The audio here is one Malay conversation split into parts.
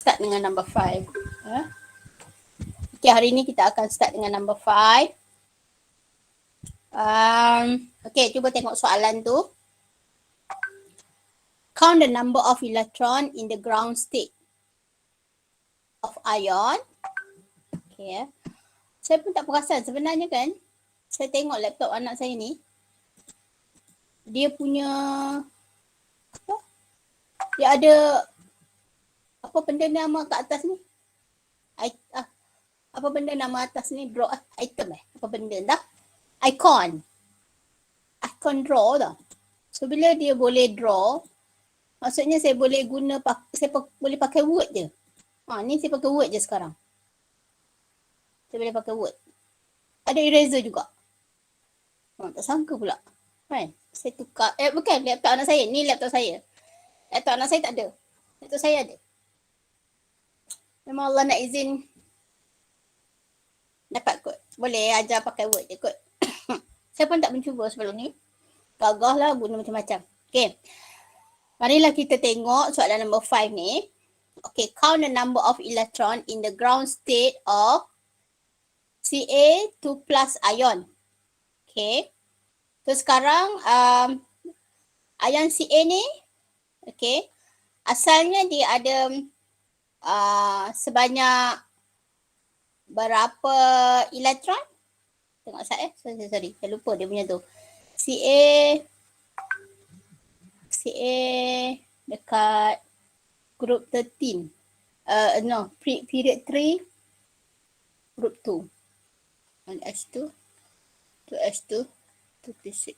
start dengan number 5. Okay, hari ni kita akan start dengan number 5. Okay, cuba tengok soalan tu. Count the number of electron in the ground state of ion. Okay. Saya pun tak perasan sebenarnya kan. Saya tengok laptop anak saya ni. Dia punya apa? Dia ada apa benda nama kat atas ni? Apa benda nama atas ni? Draw item Apa benda dah? Icon draw dah. So bila dia boleh draw, maksudnya saya boleh guna boleh pakai word je. Ni saya pakai word je sekarang. Saya boleh pakai word. Ada eraser juga. Tak sangka pula. Kan? Saya tukar. Bukan laptop anak saya. Ni laptop saya. Laptop anak saya tak ada. Laptop saya ada. Memang Allah nak izin dapat kot. Boleh ajar pakai word je kot. Saya pun tak mencuba sebelum ni. Gagah lah guna macam-macam. Okay. Marilah kita tengok soalan nombor 5 ni. Okay. Count the number of electron in the ground state of Ca2 plus ion. Okay. So sekarang ion Ca ni. Okay. Asalnya dia ada sebanyak berapa elektron? Tengok saya. Sorry. Saya lupa dia punya tu. Ca dekat group 13. Period 3 group 2. 1s2 2s2 2p6.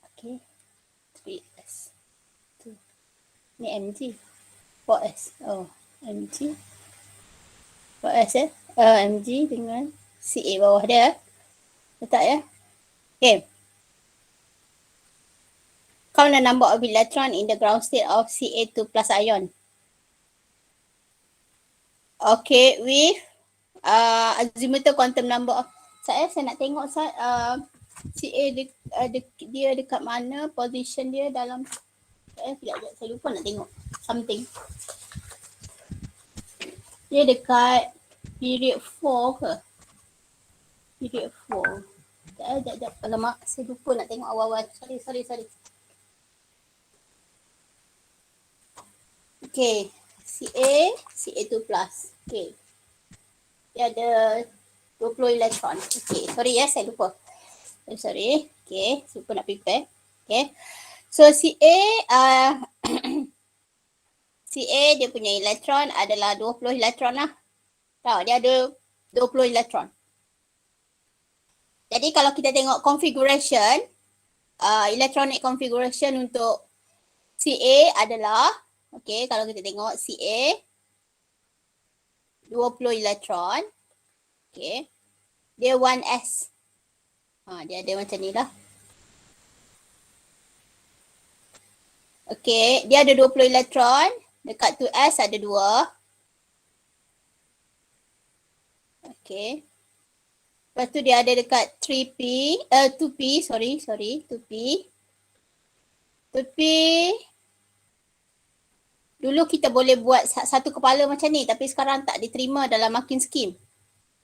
Okay. 3s2. Ni mg. 4s. Mg. 4s mg dengan Ca bawah dia. Letak ya. Okay. Count the number of electron in the ground state of Ca2 plus ion. Okay, with azimuthal quantum number of saya nak tengok Ca dia dekat mana position dia dalam saya lupa nak tengok something. Dia dekat period 4 ke? Period 4. Sekejap. Alamak, saya lupa nak tengok awal-awal. Sorry. Okay. Ca2 plus. Okay. Dia ada 20 elektron. Okay, sorry saya lupa. Sorry. Okay, saya lupa nak prepare. Okay. So Ca dia punya elektron adalah 20 elektron lah. Tahu, dia ada 20 elektron. Jadi kalau kita tengok configuration, electronic configuration untuk Ca adalah, okay, kalau kita tengok Ca 20 elektron, okay, dia 1s. Dia ada macam ni lah. Okay, dia ada 20 elektron, dekat 2s ada 2. Okay. Lepas tu dia ada dekat 2p, sorry, 2p. 2p, dulu kita boleh buat satu kepala macam ni, tapi sekarang tak diterima dalam marking scheme.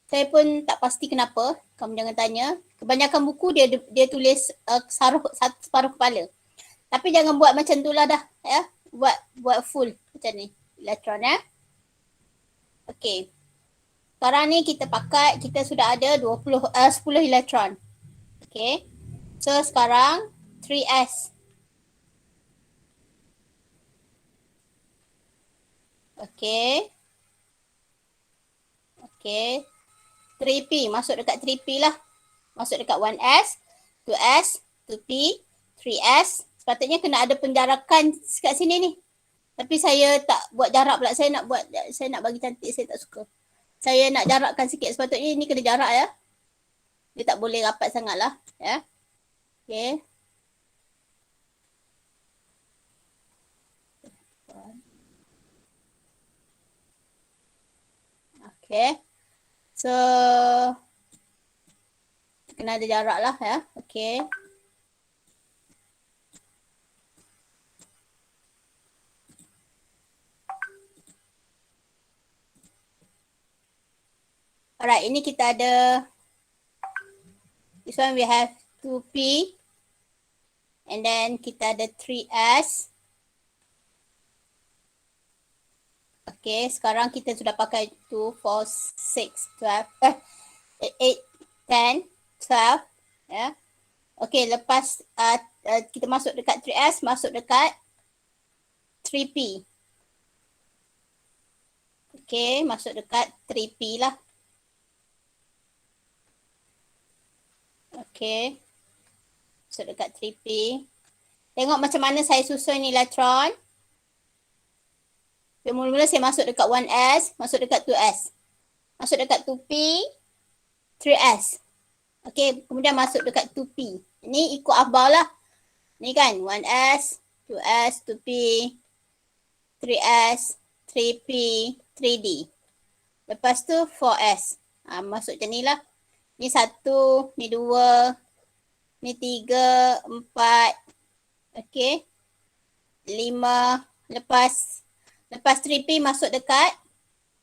Saya pun tak pasti kenapa, kamu jangan tanya. Kebanyakan buku dia tulis separuh kepala. Tapi jangan buat macam tu lah dah, ya. Buat full macam ni, elektron ya. Okay. Sekarang ni kita sudah ada 10 elektron. Okay. So sekarang 3s. Okay. 3p, masuk dekat 3p lah. Masuk dekat 1s, 2s, 2p, 3s. Sepatutnya kena ada penjarakan kat sini ni. Tapi saya tak buat jarak pula. Saya nak bagi cantik, saya tak suka. Saya nak jarakkan sikit. Sepatutnya ini kena jarak ya. Dia tak boleh rapat sangat lah. Ya. Okay. Okay. So, kena ada jarak lah ya. Okay. Alright, ini kita ada, this one we have 2p. And then kita ada 3s. Okay, sekarang kita sudah pakai 2, 4, 6, 12, 8, 10, 12. Ya. Okay, lepas kita masuk dekat 3s, masuk dekat 3p. Okay, masuk dekat 3p lah. Okay. Masuk dekat 3p. Tengok macam mana saya susun elektron. Mula-mula saya masuk dekat 1s, masuk dekat 2s. Masuk dekat 2p, 3s. Okay, kemudian masuk dekat 2p. Ini ikut akhbar lah. Ni kan 1s, 2s, 2p, 3s, 3p, 3d. Lepas tu 4s. Masuk macam ni lah. Ni 1, ni 2, ni 3, 4. Okay. 5. Lepas 3p masuk dekat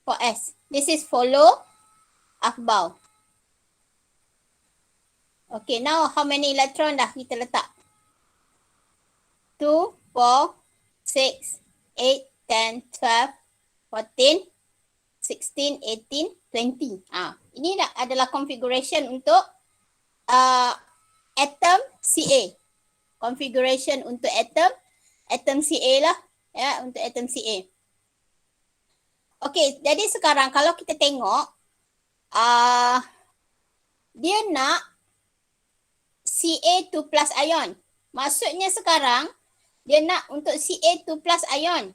4s. This is follow akhbar. Okay, now how many electron dah kita letak? 2, 4, 6, 8, 10, 12, 14, 16, 18, 20. Ini adalah configuration untuk atom Ca. Configuration untuk atom Ca lah. Ya, untuk atom Ca. Okay, jadi sekarang kalau kita tengok, dia nak Ca2 plus ion. Maksudnya sekarang, dia nak untuk Ca2 plus ion.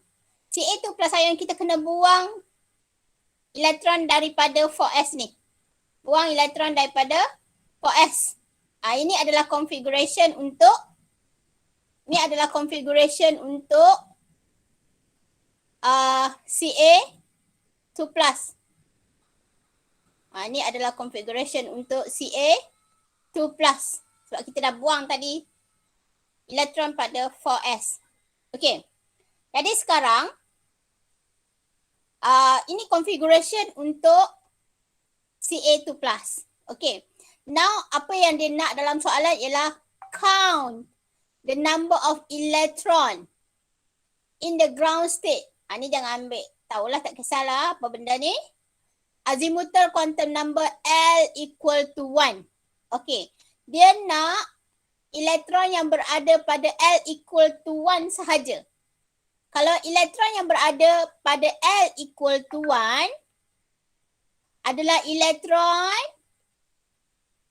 Ca2 plus ion kita kena buang elektron daripada 4s ni. Buang elektron daripada 4s. Ini adalah configuration untuk Ca2 plus. Ini adalah configuration untuk Ca2 plus. Sebab kita dah buang tadi elektron pada 4s. Okay. Jadi sekarang ini configuration untuk Ca2 plus. Okay. Now apa yang dia nak dalam soalan ialah count the number of electron in the ground state. Ni jangan ambil. Tahulah, tak kisahlah apa benda ni. Azimuthal quantum number L equal to 1. Okay. Dia nak elektron yang berada pada L equal to 1 sahaja. Kalau elektron yang berada pada L equal to 1 adalah elektron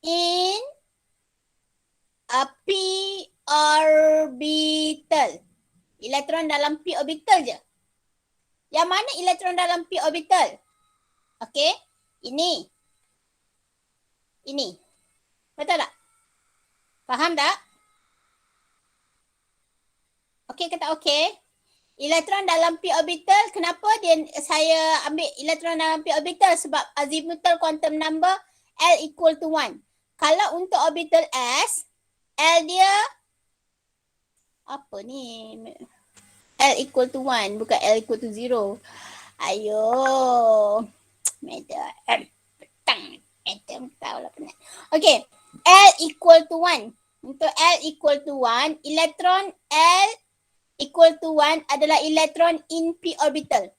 in a p orbital. Elektron dalam p orbital je. Yang mana elektron dalam p orbital? Okay. Ini. Betul tak? Faham tak? Okey ke tak okey? Elektron dalam p orbital, kenapa saya ambil elektron dalam p orbital? Sebab azimuthal quantum number L equal to 1. Kalau untuk orbital S, L dia apa ni? L equal to 1, bukan L equal to 0. Ayo. Atom tahulah penat. Okey. L equal to 1. Untuk L equal to 1, elektron L equal to 1 adalah elektron in p orbital.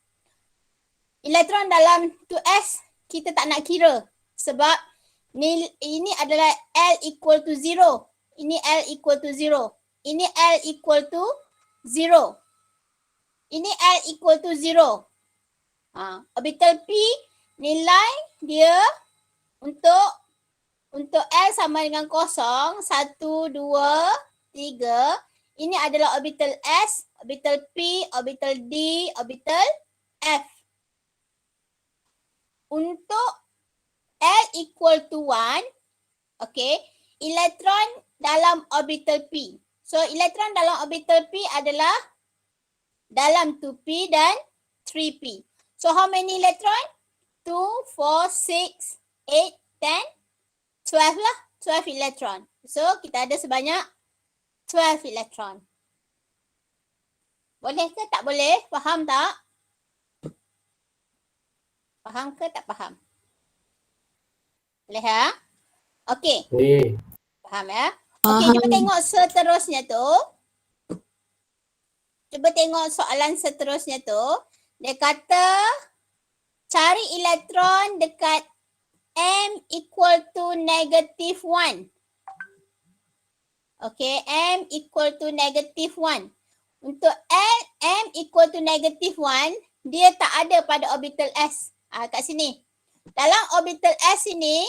Elektron dalam 2s kita tak nak kira sebab ini adalah L equal to 0. Ini L equal to 0. Ini L equal to 0. Ini L equal to 0. Orbital P nilai dia untuk L sama dengan 0, 1, 2, 3. Ini adalah orbital S, orbital P, orbital D, orbital F. Untuk L equal to 1, okay, elektron dalam orbital P. So, elektron dalam orbital P adalah dalam 2p dan 3p. So, how many electron? 2, 4, 6, 8, 10, 12 lah. 12 elektron. So, kita ada sebanyak 12 elektron. Boleh ke tak boleh? Faham tak? Faham ke tak faham? Boleh ha? Okey, Boleh. faham ya? Okey, cuba tengok seterusnya tu. Cuba tengok soalan seterusnya tu. Dia kata cari elektron dekat M equal to negative 1. Okay, M equal to negative 1. Untuk M equal to negative 1, dia tak ada pada orbital S. Kat sini. Dalam orbital S ini,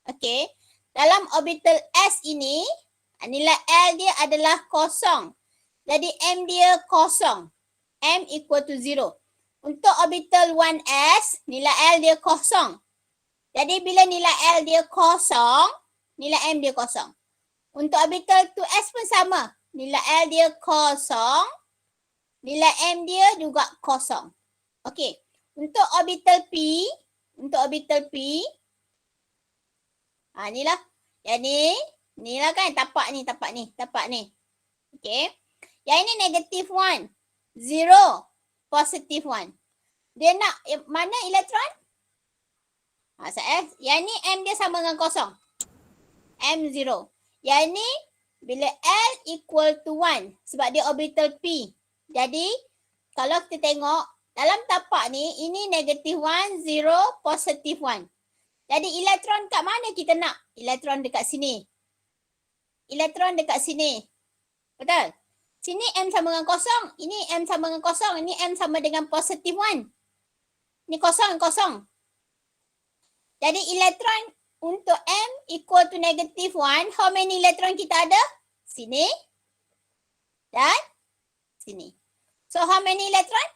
okay, dalam orbital S ini, nilai L dia adalah kosong. Jadi M dia kosong. M equal to 0. Untuk orbital 1S, nilai L dia kosong. Jadi bila nilai L dia kosong, nilai M dia kosong. Untuk orbital 2S pun sama. Nilai L dia kosong, nilai M dia juga kosong. Okey. Untuk orbital P, inilah. Yang ni lah kan tapak ni. Okey. Yang ini negative 1, 0, positive 1. Dia nak mana elektron? Yang ni M dia sama dengan kosong. M0. Yang ni bila L equal to 1 sebab dia orbital P. Jadi kalau kita tengok dalam tapak ni, ini negative 1, 0, positive 1. Jadi elektron kat mana kita nak? Elektron dekat sini. Betul? Sini M sama dengan kosong. Ini M sama dengan kosong. Ini M sama dengan positive 1. Ini kosong. Jadi elektron untuk M equal to negative 1, how many elektron kita ada? Sini dan sini. So how many elektron?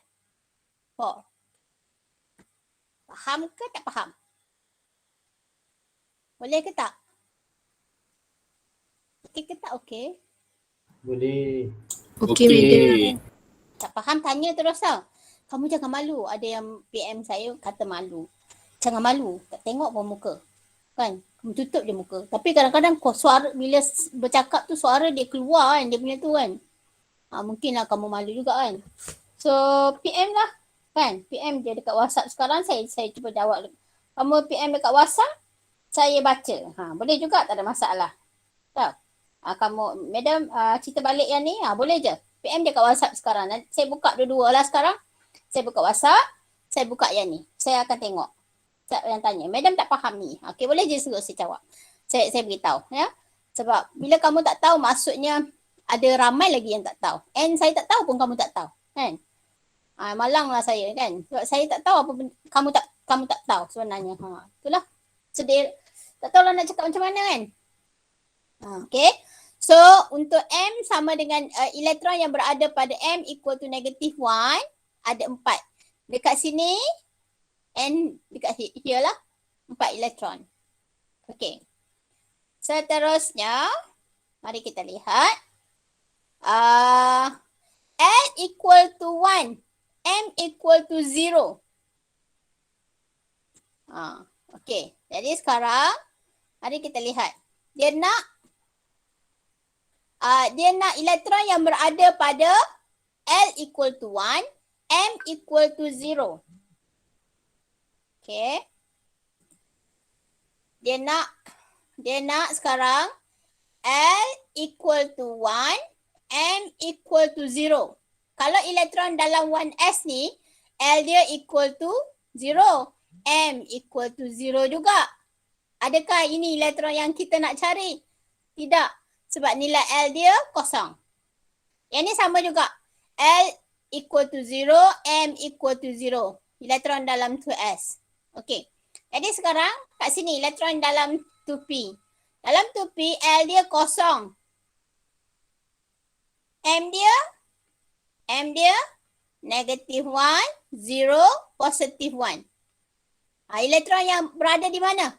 4. Faham ke tak faham? Boleh ke tak? Okey ke tak okey? Boleh. Okey, madam. Tak faham tanya terus tau. Kamu jangan malu. Ada yang PM saya kata malu. Jangan malu. Tak tengok pun muka. Kan? Kamu tutup je muka. Tapi kadang-kadang suara bila bercakap tu suara dia keluar kan. Dia punya tu kan. Mungkinlah kamu malu juga kan. So PM lah. Kan? PM dia dekat WhatsApp sekarang. Saya cuba jawab. Kamu PM dekat WhatsApp. Saya baca. Boleh juga, tak ada masalah. Tak? Kamu, madam, cerita balik yang ni, boleh je. PM dia kat WhatsApp sekarang. Saya buka dua-dua lah sekarang. Saya buka WhatsApp. Saya buka yang ni. Saya akan tengok. Siapa yang tanya. Madam tak faham ni. Okey, boleh je suruh saya jawab. Saya beritahu. Ya? Sebab bila kamu tak tahu, maksudnya ada ramai lagi yang tak tahu. And saya tak tahu pun kamu tak tahu. Kan? Malanglah saya kan. Sebab saya tak tahu apa kamu tak tahu sebenarnya. Itulah. Sedih. Tak tahu lah nak cakap macam mana kan. Okay. So untuk M sama dengan elektron yang berada pada M equal to negative 1. Ada 4. Dekat sini. And dekat here lah. 4 elektron. Okay. Seterusnya. Mari kita lihat. L equal to 1. M equal to 0. Okay. Jadi sekarang. Mari kita lihat. Dia nak elektron yang berada pada L equal to 1, M equal to 0. Okay. Dia nak sekarang L equal to 1, M equal to 0. Kalau elektron dalam 1s ni, L dia equal to 0, M equal to 0 juga. Adakah ini elektron yang kita nak cari? Tidak. Sebab nilai L dia kosong. Yang ni sama juga. L equal to 0, M equal to 0. Elektron dalam 2S. Okey. Jadi sekarang kat sini elektron dalam 2P. Dalam 2P L dia kosong. M dia negative 1, 0, positive 1. Elektron yang berada di mana?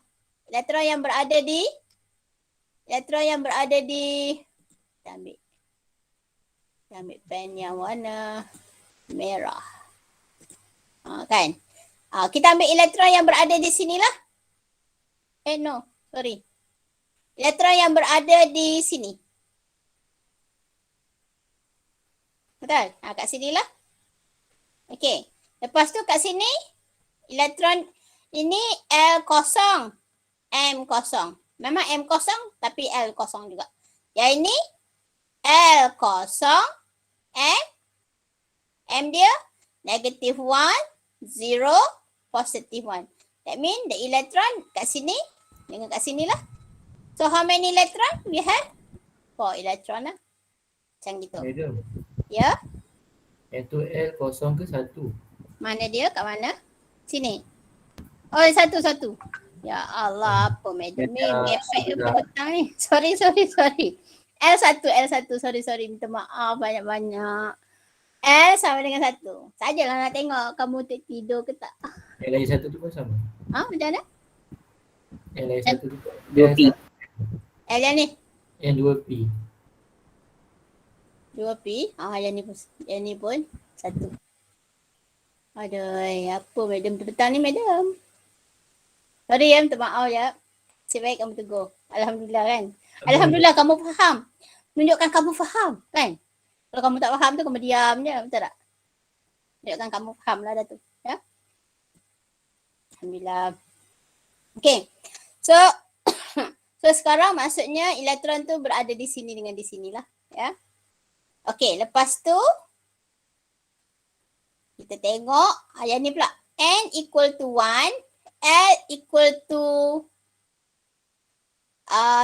Elektron yang berada di kita ambil pen yang warna merah. Kan? Kita ambil elektron yang berada di sinilah. Elektron yang berada di sini. Betul? Kat sinilah. Okey. Lepas tu kat sini elektron ini L kosong. M kosong. Memang M kosong tapi L kosong juga. Yang ini L kosong, M dia negative 1, 0, positive 1. That means the electron kat sini dengan kat sini lah. So how many electron we have? 4 electron lah. Macam gitu. Madam, Ya, yang tu L kosong ke 1? mana dia? Kat mana? Sini. Oh, satu. Ya Allah, apa madam ni? Ngepek ke petang ni? Sorry. L1. Sorry. Minta maaf banyak-banyak. L sama dengan 1. Sajalah nak tengok kamu tidur ke tak. Yang lain satu tu pun sama. Ha, macam mana? Yang lain satu tu pun. 2P. L yang ni? Yang 2P. 2P. Yang ni pun 1. Aduh, apa madam tu petang ni madam? Sorry ya, minta maaf ya. Sebaik kamu tegur. Alhamdulillah kan? Alhamdulillah kamu faham. Tunjukkan kamu faham kan? Kalau kamu tak faham tu kamu diam je, betul tak? Tunjukkan kamu faham lah dah tu. Ya? Alhamdulillah. Okay. So, sekarang maksudnya elektron tu berada di sini dengan di sini lah. Ya. Okay, lepas tu kita tengok yang ni pula. N equal to 1, L equal to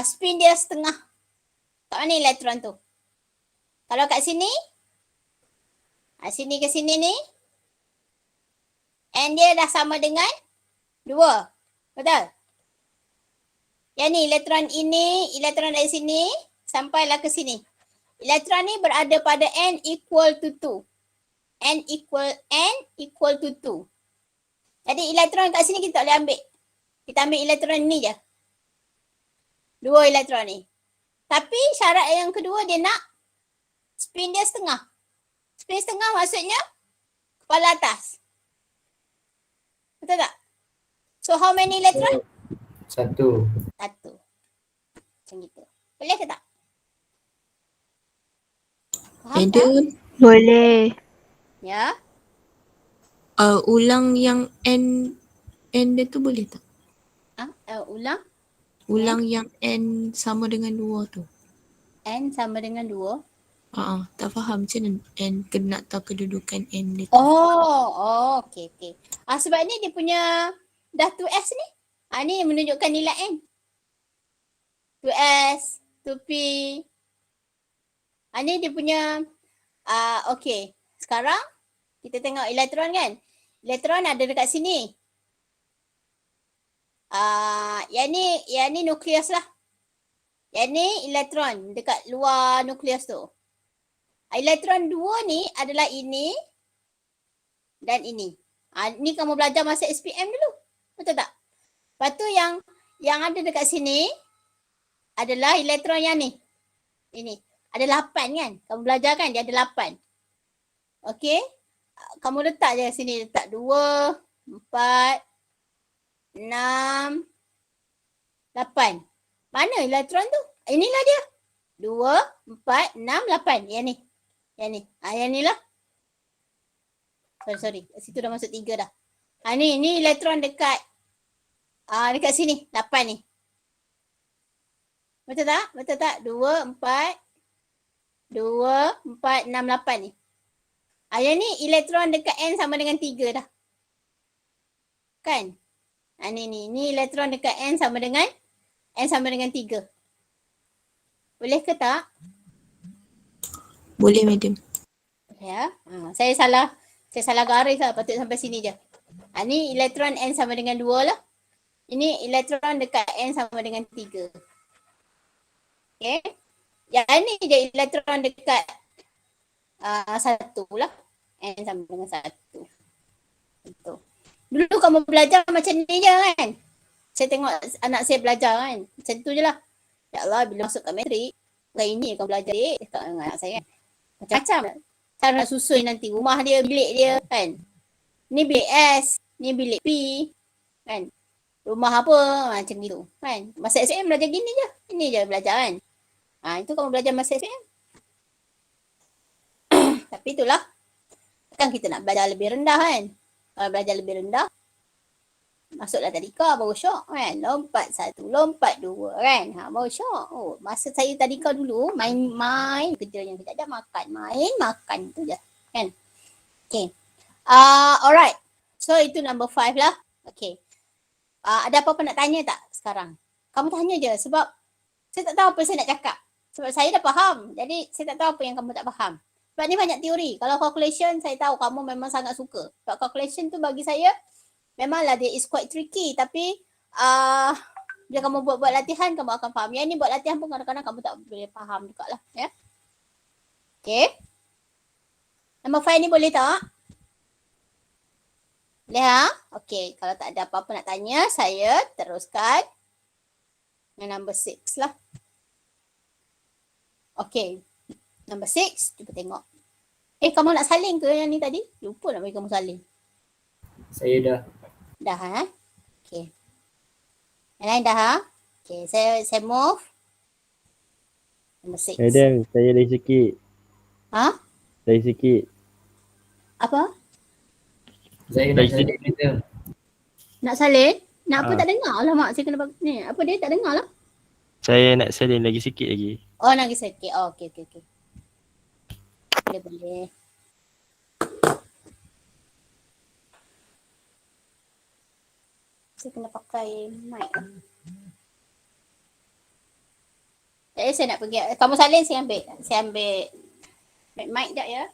spin dia setengah. Kat mana elektron tu? Kalau kat sini, sini ke sini ni, N dia dah sama dengan 2. Betul? Yang ni elektron ini, elektron dari sini sampailah ke sini. Elektron ni berada pada N equal to 2. N equal to 2. Jadi elektron kat sini kita tak boleh ambil. Kita ambil elektron ni je. 2 elektron ni. Tapi syarat yang kedua dia nak spin dia setengah. Spin setengah maksudnya kepala atas. Betul tak? So how many electron? 1. 1. Macam gitu. Boleh ke tak? Faham tak? Madam, boleh. Ya. Ulang yang N dia tu boleh tak? Ulang. Ulang yang N sama dengan 2 tu. N sama dengan 2. Tak faham macam mana N kena tahu kedudukan N dia tu. Oh, okey. Sebab ni dia punya dah 2S ni. Ni menunjukkan nilai N. 2S, 2P. Ni dia punya, okey. Sekarang kita tengok elektron kan. Elektron ada dekat sini. Yang ni nukleus lah. Yang ni elektron dekat luar nukleus tu. Elektron 2 ni adalah ini dan ini. Ni kamu belajar masa SPM dulu. Betul tak? Lepas tu yang ada dekat sini adalah elektron yang ni. Ini. Ada 8 kan? Kamu belajar kan dia ada 8. Okey. Kamu letak je sini. Letak 2, 4, 6, 8. Mana elektron tu? Inilah dia. 2, 4, 6, 8. Yang ni. Yang ni lah. Sorry. Situ dah masuk 3 dah. Ni elektron dekat dekat sini. 8 ni. Betul tak? 2, 4, 6, 8 ni. Yang ni elektron dekat N sama dengan 3 dah. Kan? Ni elektron dekat N sama dengan 3. Boleh ke tak? Boleh madam. Ya. Saya salah garis lah. Patut sampai sini je. Ni elektron N sama dengan 2 lah. Ini elektron dekat N sama dengan 3. Okay. Yang ni je elektron dekat 1 lah. N sama dengan 1. Itu. Dulu kamu belajar macam ni je kan? Saya tengok anak saya belajar kan? Macam tu je lah. Ya Allah, bila masuk kat matrik, hari ni kamu belajar dekat dengan anak saya kan? Macam-macam. Cara nak susun nanti rumah dia, bilik dia kan? Ni bilik S, ni bilik P kan? Rumah apa, macam gitu kan? Masa SPM belajar gini je. Ini je belajar kan? Itu kamu belajar masa SPM. Tapi itulah. Kan kita nak belajar lebih rendah kan? Kalau belajar lebih rendah, Masuklah tadika baru syok kan. Lompat 1, lompat 2 kan. Baru syok. Oh, masa saya tadika dulu main kerjanya kita ada makan, makan tu je kan. Okay. Alright. So itu number 5 lah. Okay. Ada apa-apa nak tanya tak sekarang? Kamu tanya je sebab saya tak tahu apa saya nak cakap. Sebab saya dah faham. Jadi saya tak tahu apa yang kamu tak faham. Sebab ni banyak teori. Kalau calculation saya tahu kamu memang sangat suka. Sebab calculation tu bagi saya memanglah dia is quite tricky. Tapi bila kamu buat latihan kamu akan faham. Yang ni buat latihan pun kadang-kadang kamu tak boleh faham juga lah. Ya? Okay. Nombor 5 ni boleh tak? Boleh ha? Okay. Kalau tak ada apa-apa nak tanya saya teruskan. Yang number 6 lah. Okay. Number 6. Cuba tengok. Kamu nak salin ke yang ni tadi? Lupa nak bagi kamu salin. Saya dah. Dah ha? Okay. Yang lain dah ha? Okay. Saya move. Number 6. Madam, saya lagi sikit. Ha? Lagi sikit. Apa? Saya nak salin madam. Nak salin? Nak apa Ha. tak dengar? Alamak saya kena ni. Apa dia tak dengar lah? Saya nak salin lagi sikit lagi. Oh lagi sikit. Oh okay. Boleh. Saya kena pakai mic. Jadi saya nak pergi. Kamu salin saya ambil. Saya ambil mic sekejap ya.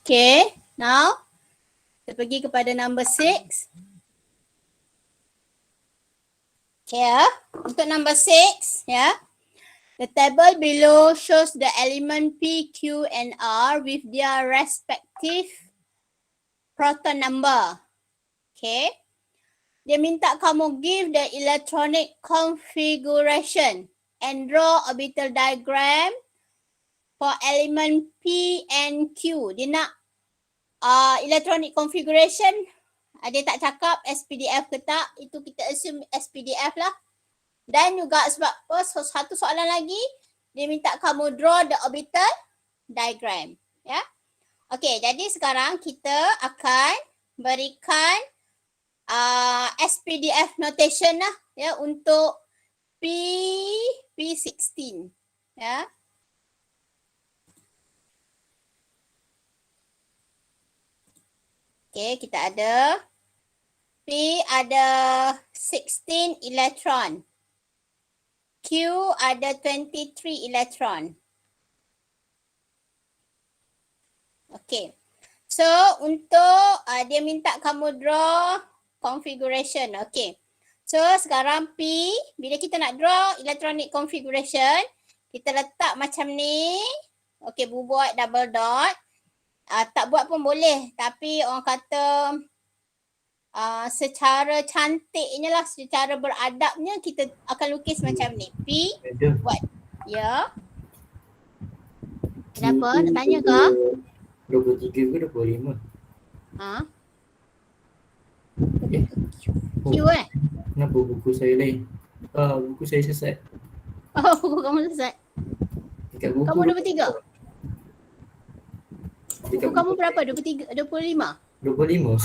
Okay, now kita pergi kepada number 6. Okay ya, untuk number 6 ya. The table below shows the element P, Q and R with their respective proton number. Okay. Dia minta kamu give the electronic configuration and draw orbital diagram for element P and Q. Dia nak electronic configuration. Dia tak cakap SPDF ke tak. Itu kita assume SPDF lah. Dan juga sebab satu soalan lagi. Dia minta kamu draw the orbital diagram. Ya. Okay, jadi sekarang kita akan berikan SPDF notation lah. Ya, untuk P16. Ya. Okay, kita ada P ada 16 elektron. Q ada 23 elektron. Okay. So, untuk dia minta kamu draw configuration. Okay. So, sekarang P, bila kita nak draw electronic configuration, kita letak macam ni. Okay, buat double dot. Tak buat pun boleh, tapi orang kata secara cantiknya lah, secara beradabnya kita akan lukis macam ni. P Madam. buat. Ya. Kenapa? Nak tanya ke? 23 ke 25? Ha? Eh, Q kenapa buku saya lain? Buku saya sesat. Oh, buku kamu sesat. Dekat buku Kamu 23? Dekat Buku kamu berapa? 23, 25? 25.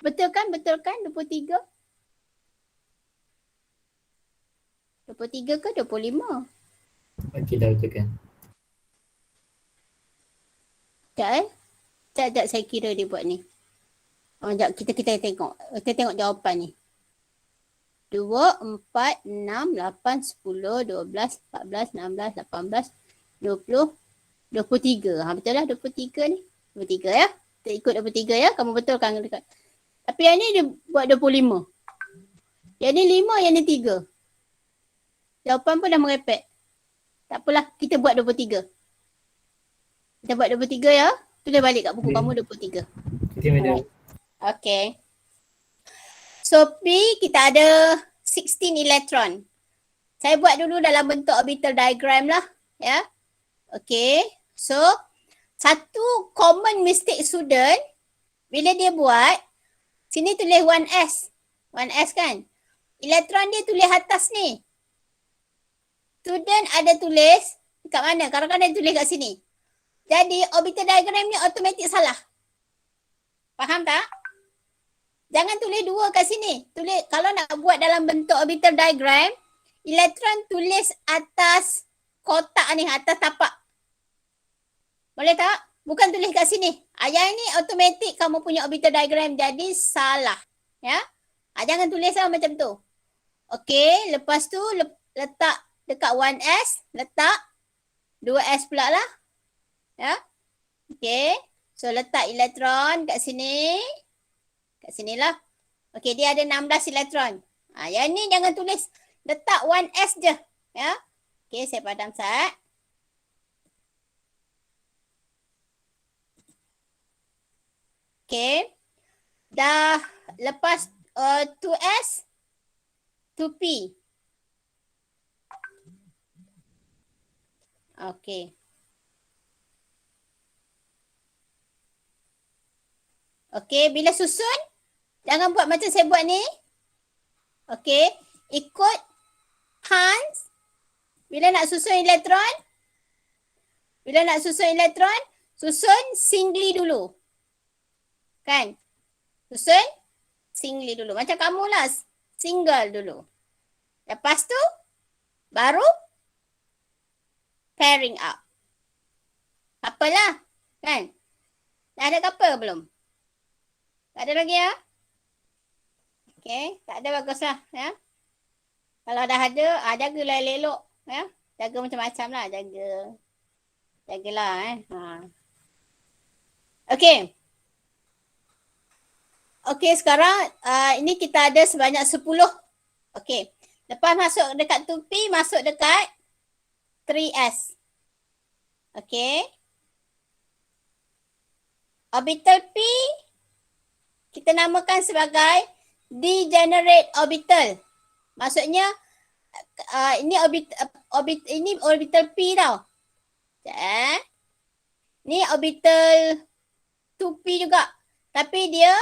Betul kan? 23? 23 ke 25? Okey, dah betul kan? Sekejap Sekejap saya kira dia buat ni. Sekejap kita tengok. Kita tengok jawapan ni. 2, 4, 6, 8, 10, 12, 14, 16, 18, 20, 23. Betul lah 23 ni. 23 ya. Kita ikut 23 ya. Kamu betulkan dekat. Tapi yang ni dia buat 25. Yang ni 5, yang ni 3. Jawapan pun dah merepek. Tak apalah, kita buat 23. Kita buat 23 ya. Tulis balik kat buku kamu 23. Okay, madam. Okay. So P kita ada 16 elektron. Saya buat dulu dalam bentuk orbital diagram lah. Ya. Okay. So satu common mistake student bila dia buat, sini tulis 1s. 1s kan. Elektron dia tulis atas ni. Student ada tulis kat mana? Kadang-kadang dia tulis kat sini. Jadi orbital diagram ni automatik salah. Faham tak? Jangan tulis 2 kat sini. Tulis kalau nak buat dalam bentuk orbital diagram, elektron tulis atas kotak ni, atas tapak. Boleh tak? Bukan tulis kat sini. Yang ni automatik kamu punya orbital diagram jadi salah. Ya? Jangan tulis lah macam tu. Okey, lepas tu letak dekat 1s, letak 2s pula lah. Ya? Okey. So letak elektron kat sini. Kat sinilah. Okey, dia ada 16 elektron. Yang ni jangan tulis. Letak 1s je. Ya. Okey, saya padam sat. Okey. Dah lepas 2s, 2p. Okey. Okey, bila susun, jangan buat macam saya buat ni. Okey, ikut Hans. Bila nak susun elektron, susun singly dulu. Kan? Susun singly dulu. Macam kamu lah, single dulu. Lepas tu, baru pairing up. Apalah, kan? Dah ada couple belum? Tak ada lagi ya? Okey, tak ada baguslah ya. Kalau dah ada, jagalah elok-elok ya. Jaga macam-macam lah, jagalah Okey. Okey, sekarang ini kita ada sebanyak 10. Okey. Lepas masuk dekat 2P, masuk dekat 3S. Okey. Orbital P kita namakan sebagai degenerate orbital. Maksudnya ini orbital P tau. Ni orbital 2P juga. Tapi dia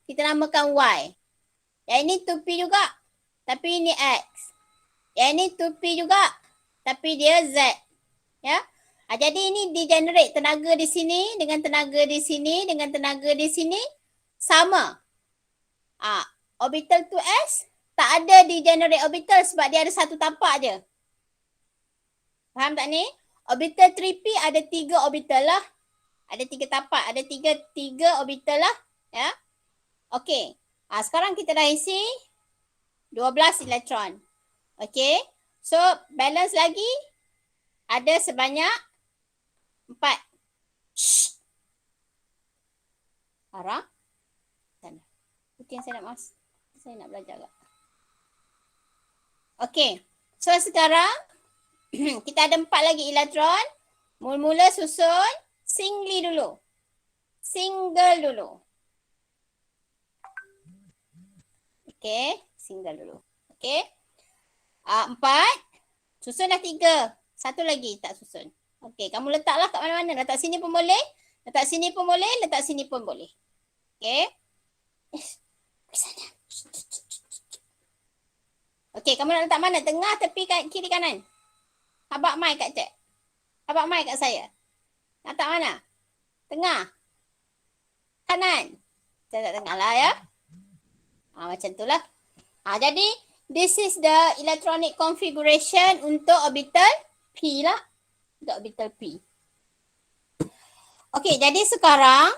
kita namakan Y. Yang ini 2P juga. Tapi ini X. Yang ini 2P juga. Tapi dia Z. Ya. Jadi ini degenerate. Tenaga di sini dengan tenaga di sini dengan tenaga di sini sama. Orbital 2s tak ada degenerate orbital sebab dia ada satu tapak je. Faham tak ni? Orbital 3p ada 3 orbital lah. Ada 3 tapak, ada 3 orbital lah. Ya. Okey. Sekarang kita dah isi 12 elektron. Okey. So balance lagi ada sebanyak 4. Arah. Sana. Itu yang saya nak saya nak belajar agak. Okey. So sekarang kita ada 4 lagi elektron. Mula-mula susun singly dulu. Single dulu. Okey. Single dulu. Okey. 4. Susun dah 3. Satu lagi tak susun. Okey. Kamu letaklah kat mana-mana. Letak sini pun boleh. Letak sini pun boleh. Letak sini pun boleh. Okey. Okey, kamu nak letak mana? Tengah, tepi, kiri, kanan? Habaq mic kat cik. Habaq mic kat saya. Nak letak mana? Tengah? Kanan? Saya letak tengah lah ya. Macam tu lah. Jadi this is the electronic configuration untuk orbital P lah. Untuk orbital P. Okey, jadi sekarang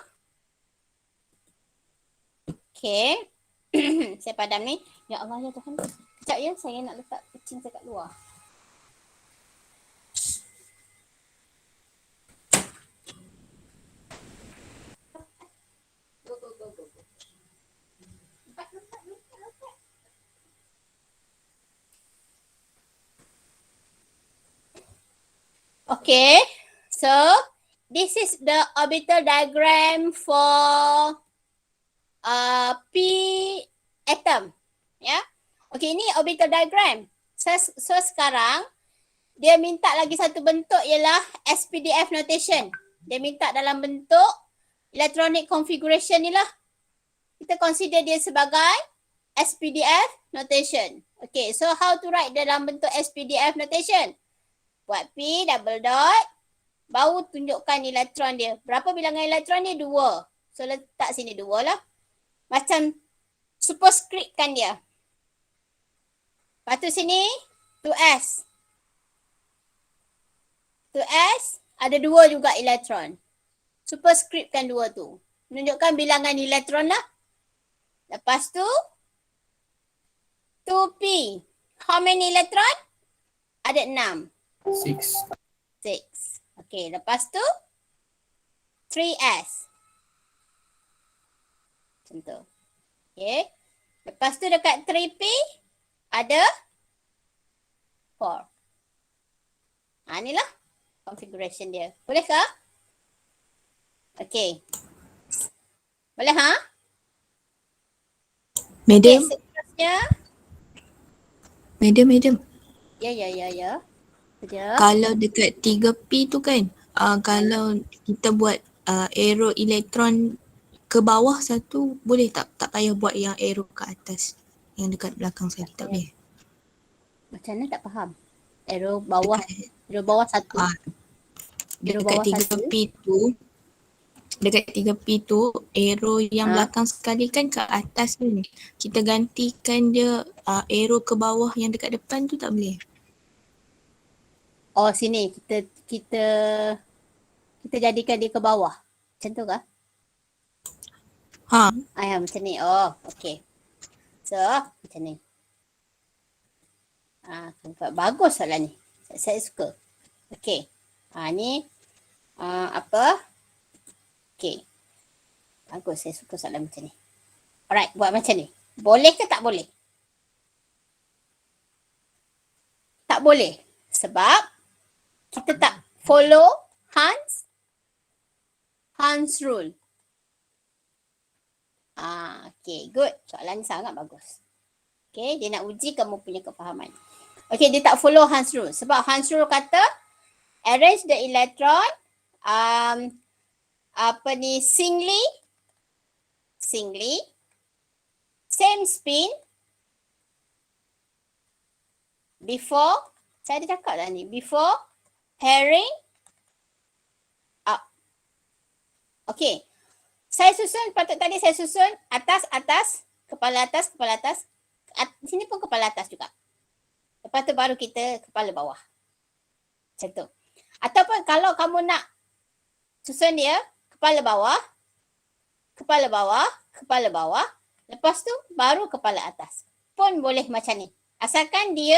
saya padam ni. Ya Allah ya Tuhan. Sekejap ya, saya nak letak kucing saya kat luar. Go, go, go, go, go. Lompat. Okay, so this is the orbital diagram for P atom. Ya. Okay, ini orbital diagram. So sekarang dia minta lagi satu bentuk ialah SPDF notation. Dia minta dalam bentuk electronic configuration ni lah. Kita consider dia sebagai SPDF notation. Okay, so how to write dalam bentuk SPDF notation? Buat P double dot. Baru tunjukkan elektron dia. Berapa bilangan elektron dia? 2. So letak sini 2 lah. Macam superscript kan dia. Lepas tu sini 2s. 2s ada 2 juga elektron. Superscript kan 2 tu. Menunjukkan bilangan elektron lah. Lepas tu 2p. How many electron? Ada 6. 6. 6. Okay, lepas tu 3s. Macam tu. Okay. Lepas tu dekat 3p ada 4. Inilah configuration dia. Boleh ke? Okay. Boleh ha? Madam, Okay, seterusnya. madam. Ya. Sekejap. Kalau dekat 3P tu kan, kalau kita buat arrow elektron ke bawah satu, boleh tak? Tak payah buat yang arrow ke atas. Yang dekat belakang saya tak boleh. Macam mana tak faham? Arrow bawah. Dekat, Arrow bawah satu. Arrow dekat bawah 3P tu, dekat 3P tu, arrow yang belakang sekali kan ke atas ni. Kita gantikan dia arrow ke bawah yang dekat depan tu tak boleh. Oh sini kita jadikan dia ke bawah. Macam tu ke? Ha, Ya macam ni. Oh okey. So macam ni. Bagus soalan ni. Saya suka. Okey. Ni apa? Okey. Bagus, saya suka soalan macam ni. Alright, buat macam ni. Boleh ke tak boleh? Tak boleh. Sebab kita tak follow Hans rule. Okay, good. Soalan ni sangat bagus. Okay, dia nak uji kamu punya kefahaman. Okay, dia tak follow Hans rule. Sebab Hans rule kata arrange the electron singly, same spin before, saya ada cakap dah ni, before pairing up. Okay. Saya susun, patut tadi saya susun atas, kepala atas. Sini pun kepala atas juga. Lepas tu baru kita kepala bawah. Macam tu. Ataupun kalau kamu nak susun dia, kepala bawah. Lepas tu baru kepala atas. Pun boleh macam ni. Asalkan dia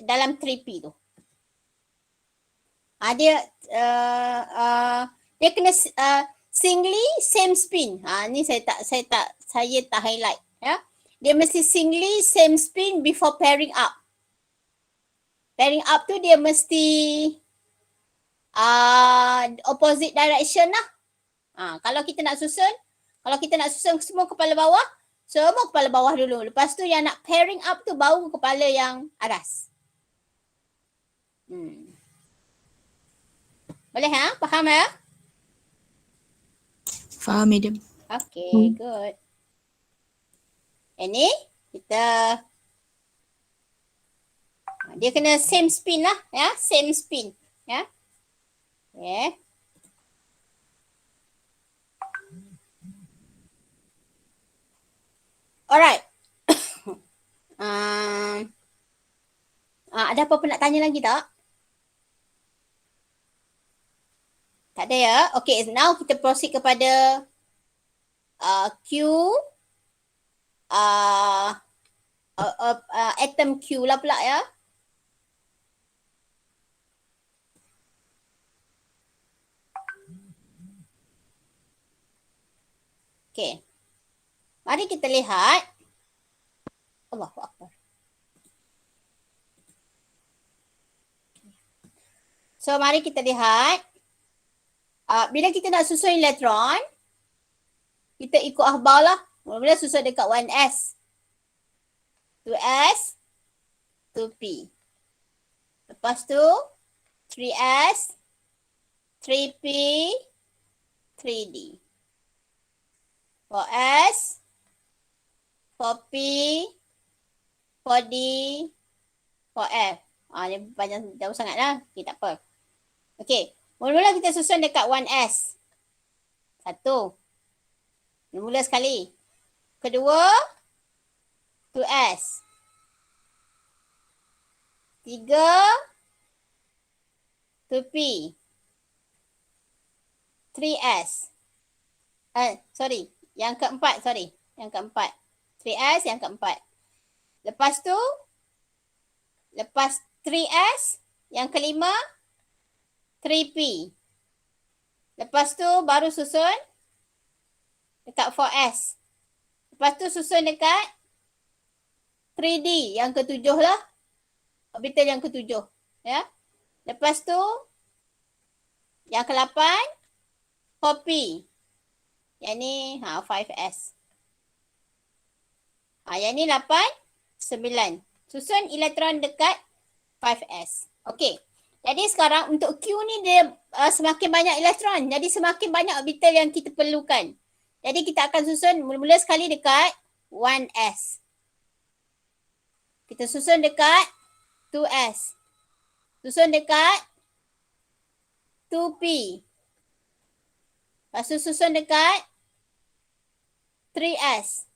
dalam 3P tu. Dia kena singly same spin. Ni saya tak highlight ya. Dia mesti singly same spin before pairing up. Pairing up tu dia mesti opposite direction lah. Kalau kita nak susun semua kepala bawah, semua kepala bawah dulu. Lepas tu yang nak pairing up tu baru kepala yang atas. Boleh ha? Faham ya? faham madam. Okay, good. Ini kita dia kena same spin lah ya, same spin ya. Okay. Alright. Ada apa-apa nak tanya lagi tak? Tak ada ya? Okay, now kita proceed kepada Q. Atom Q lah pula ya. Okay. Mari kita lihat. Allahu Akbar. So, mari kita lihat. Bila kita nak susun elektron, kita ikut akhbar lah. Mula-mula susun dekat 1s. 2s. 2p. Lepas tu, 3s. 3p. 3d. 4s. 4p. 4d. 4f. Dia panjang jauh sangat lah. Okay, tak apa. Okay. Mula-mula kita susun dekat 1s. 1. Mula sekali. Kedua, 2s. 3, 2p. 3s. Sorry. Yang keempat, sorry. Yang keempat. 3s yang keempat. Lepas tu, lepas 3s, yang kelima, 3p. Lepas tu baru susun dekat 4s. Lepas tu susun dekat 3d yang ketujuh lah. Orbital yang ketujuh. Ya. Lepas tu yang ke-8 4p. Yang ni 5s. Yang ni 8, 9. Susun elektron dekat 5s. Okey. Jadi sekarang untuk Q ni dia semakin banyak elektron. Jadi semakin banyak orbital yang kita perlukan. Jadi kita akan susun mula-mula sekali dekat 1s. Kita susun dekat 2s. Susun dekat 2p. Lepas tu susun dekat 3s.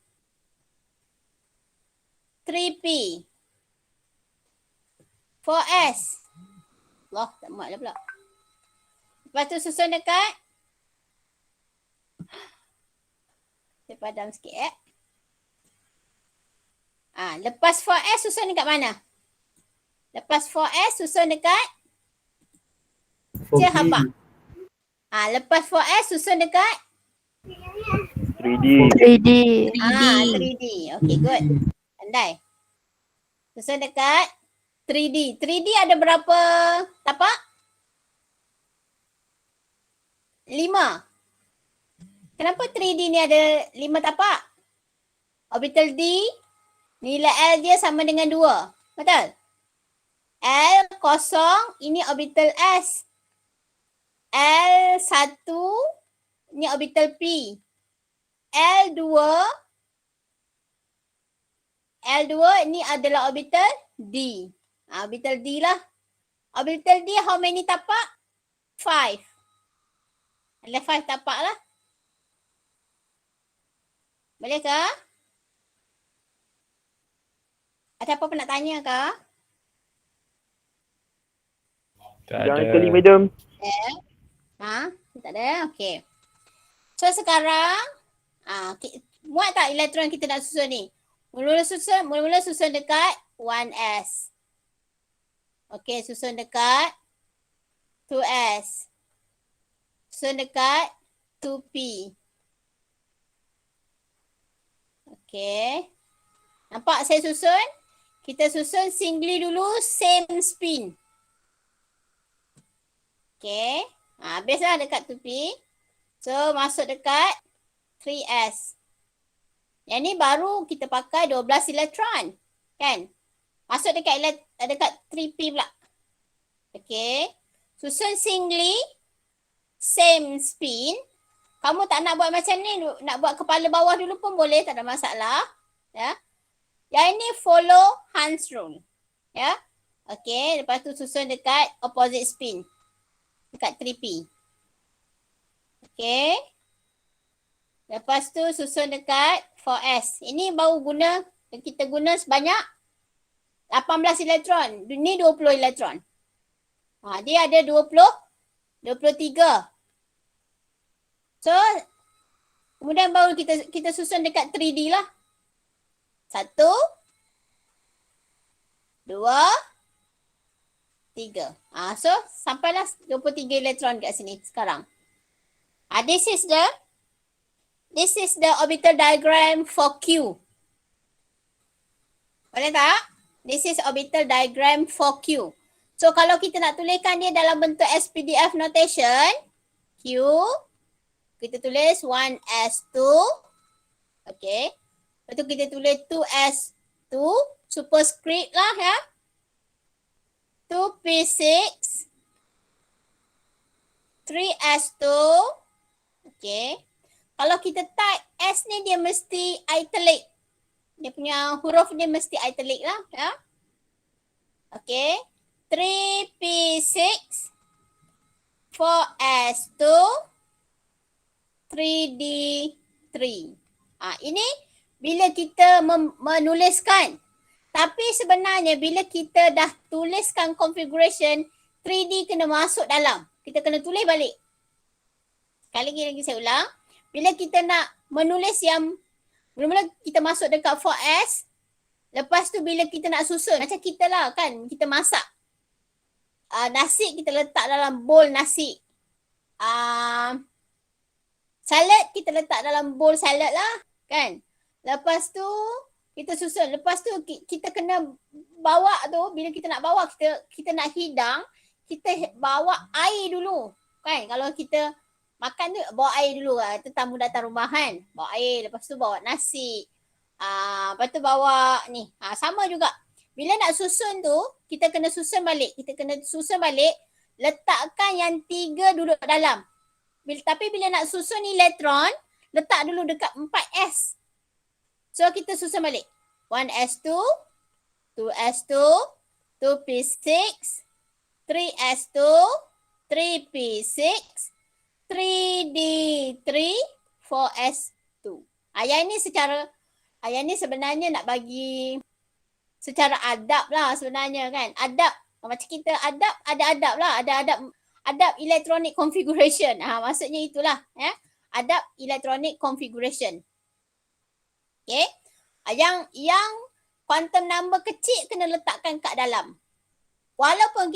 3p. 4s. Allah, tak muat lah pula. Lepas tu susun dekat. Saya padam sikit lepas 4s susun dekat mana? Lepas 4s susun dekat Cik Habak. Lepas 4s susun dekat 3D. 3D. 3D. Okay, good. Pandai. Susun dekat 3D. 3D ada berapa tapak? 5. Kenapa 3D ni ada 5 tapak? Orbital D, nilai L dia sama dengan 2. Betul? L kosong, ini orbital S. L1, ni orbital P. L2 ni adalah orbital D. Orbital D lah. Orbital D how many tapak? 5. Ada 5 tapak lah. Boleh ke? Ada apa-apa nak tanya ke? Jangan kali, madam. Tak ada? Okay. So sekarang, muat tak elektron kita nak susun ni? Mula-mula susun dekat 1s. Okay, susun dekat 2s. Susun dekat 2p. Okay. Nampak saya susun? Kita susun singly dulu, same spin. Okay. Habislah dekat 2p. So, masuk dekat 3s. Yang ni baru kita pakai 12 elektron. Kan? Masuk dekat 3p pula. Okay. Susun singly, same spin. Kamu tak nak buat macam ni, nak buat kepala bawah dulu pun boleh, tak ada masalah. Ya. Yang ini follow Hans rule. Ya. Okay. Lepas tu susun dekat opposite spin. Dekat 3p. Okay. Lepas tu susun dekat 4s. Ini baru kita guna sebanyak 18 elektron. Ini 20 elektron. Dia ada 23. So, kemudian baru kita susun dekat 3D lah. 1, 2, 3. So, sampailah 23 elektron kat sini sekarang. This is the orbital diagram for Q. Boleh tak? This is orbital diagram for Q. So, kalau kita nak tuliskan dia dalam bentuk SPDF notation, Q, kita tulis 1s2. Okay. Lepas tu kita tulis 2s2, superscript lah ya. 2p6, 3s2. Okay. Kalau kita type S ni dia mesti italic. Dia punya huruf dia mesti italic lah ya. Okay. 3p6, 4s2, 3d3. Ini bila kita menuliskan. Tapi sebenarnya bila kita dah tuliskan configuration, 3D kena masuk dalam. Kita kena tulis balik. Sekali lagi saya ulang. Bila kita nak menulis yang mula-mula kita masuk dekat 4S. Lepas tu bila kita nak susun. Macam kita lah kan. Kita masak. Nasi kita letak dalam bowl nasi. Salad kita letak dalam bowl salad lah. Kan. Lepas tu kita susun. Lepas tu kita kena bawa tu. Bila kita nak bawa kita nak hidang. Kita bawa air dulu. Kan. Kalau kita makan tu bawa air dulu lah. Itu tamu datang rumah kan. Bawa air. Lepas tu bawa nasi. Lepas tu bawa ni. Sama juga. Bila nak susun tu. Kita kena susun balik. Letakkan yang 3 duduk dalam. Tapi bila nak susun elektron. Letak dulu dekat 4S. So kita susun balik. 1s2. 2s2. 2p6. 3s2. 3p6. 3d3, 4s2. Yang ni sebenarnya nak bagi secara adab lah sebenarnya kan. Adab. Macam kita adab, ada adab lah. Ada adab electronic configuration. Maksudnya itulah. Ya. Adab electronic configuration. Okay. Yang quantum number kecil kena letakkan kat dalam. Walaupun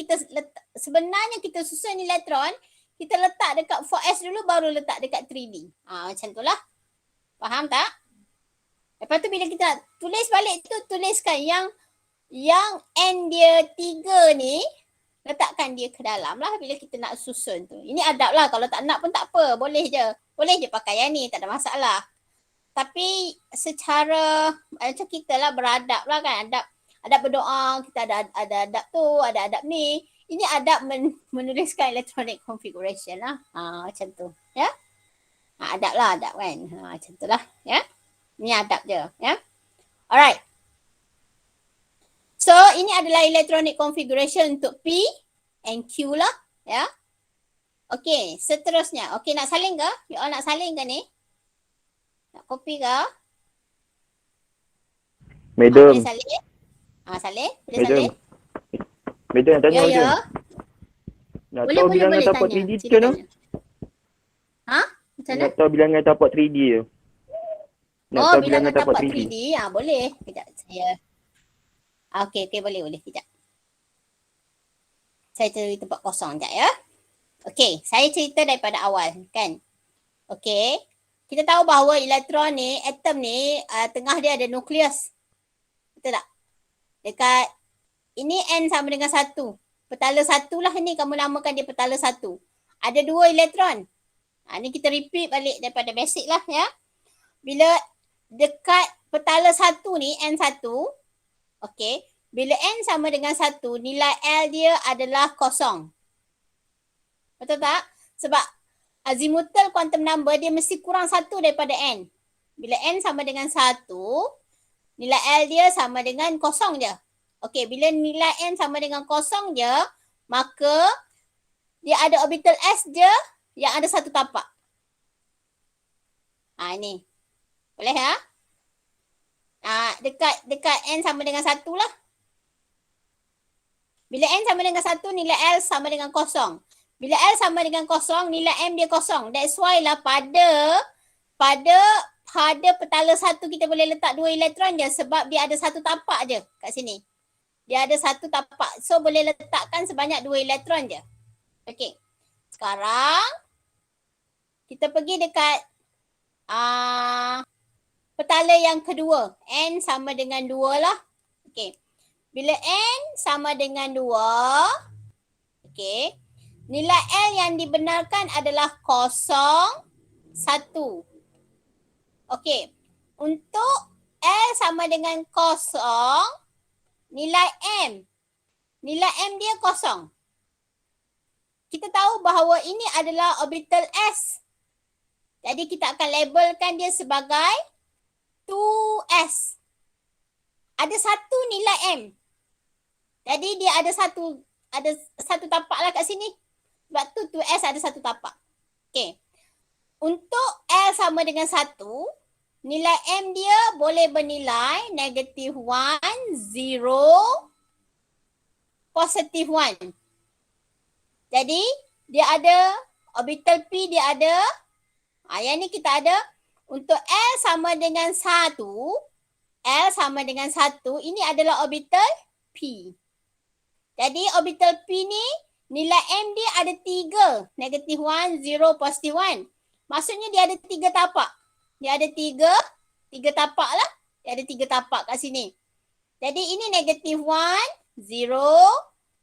sebenarnya kita susun elektron, kita letak dekat 4S dulu baru letak dekat 3D. Macam tu lah. Faham tak? Lepas tu bila kita nak tulis balik tu, tuliskan yang N dia 3 ni, letakkan dia ke dalam lah bila kita nak susun tu. Ini adab lah. Kalau tak nak pun tak apa. Boleh je pakai yang ni. Tak ada masalah. Tapi secara macam kita lah beradab lah kan. Adab berdoa. Kita ada adab tu. Ada adab ni. Ini adab menuliskan electronic configuration lah. Macam tu. Ya. Adab lah adab kan. Macam tu lah. Ya. Ini adab je. Ya. Alright. So ini adalah electronic configuration untuk P and Q lah. Ya. Okay. Seterusnya. Okay, nak salin ke? You all nak salin ke ni? Nak copy ke? Madam. Boleh salin? Salin? Boleh Madam. salin? Madam nak tanya je. Nak tahu bilangan tapak 3D tu macam mana? Macam mana? Nak tahu bilangan tapak 3D tu. Nak tahu bilangan tapak 3D. Boleh. Kejap saya. Okay, boleh. Kejap. Saya cari tempat kosong sekejap ya. Okay, saya cerita daripada awal kan. Okay. Kita tahu bahawa elektron ni, atom ni, tengah dia ada nukleus. Betul tak? Dekat ini N sama dengan 1. Petala 1 lah ni, kamu namakan dia petala 1. Ada 2 elektron. Ni kita repeat balik daripada basic lah ya. Bila dekat petala 1 ni, N1. Okay. Bila N sama dengan 1, nilai L dia adalah kosong. Betul tak? Sebab azimuthal quantum number dia mesti kurang 1 daripada N. Bila N sama dengan 1, nilai L dia sama dengan kosong je. Okey, bila nilai N sama dengan kosong je, maka dia ada orbital S je yang ada satu tapak. Ini. Boleh ya? Dekat N sama dengan 1 lah. Bila N sama dengan 1, nilai L sama dengan kosong. Bila L sama dengan kosong, nilai M dia kosong. That's why lah pada petala 1 kita boleh letak 2 elektron je sebab dia ada 1 tapak je kat sini. Dia ada 1 tapak. So boleh letakkan sebanyak 2 elektron je. Okey. Sekarang kita pergi dekat petala yang kedua. N sama dengan 2 lah. Okey. Bila N sama dengan 2, okey, nilai L yang dibenarkan adalah 0, 1. Okey, untuk L sama dengan 0, nilai M dia 0. Kita tahu bahawa ini adalah orbital S. Jadi kita akan labelkan dia sebagai 2S. Ada 1 nilai M. Jadi dia ada satu tapak lah kat sini. Sebab tu 2S ada 1 tapak. Okey. Untuk L sama dengan 1, nilai M dia boleh bernilai negative 1, 0, positive 1. Jadi dia ada orbital P dia ada. Yang ni kita ada untuk L sama dengan 1. L sama dengan 1. Ini adalah orbital P. Jadi orbital P ni nilai M dia ada 3. Negative 1, 0, positive 1. Maksudnya dia ada 3 tapak. Dia ada 3 tapak lah. Dia ada 3 tapak kat sini. Jadi ini negative 1, 0,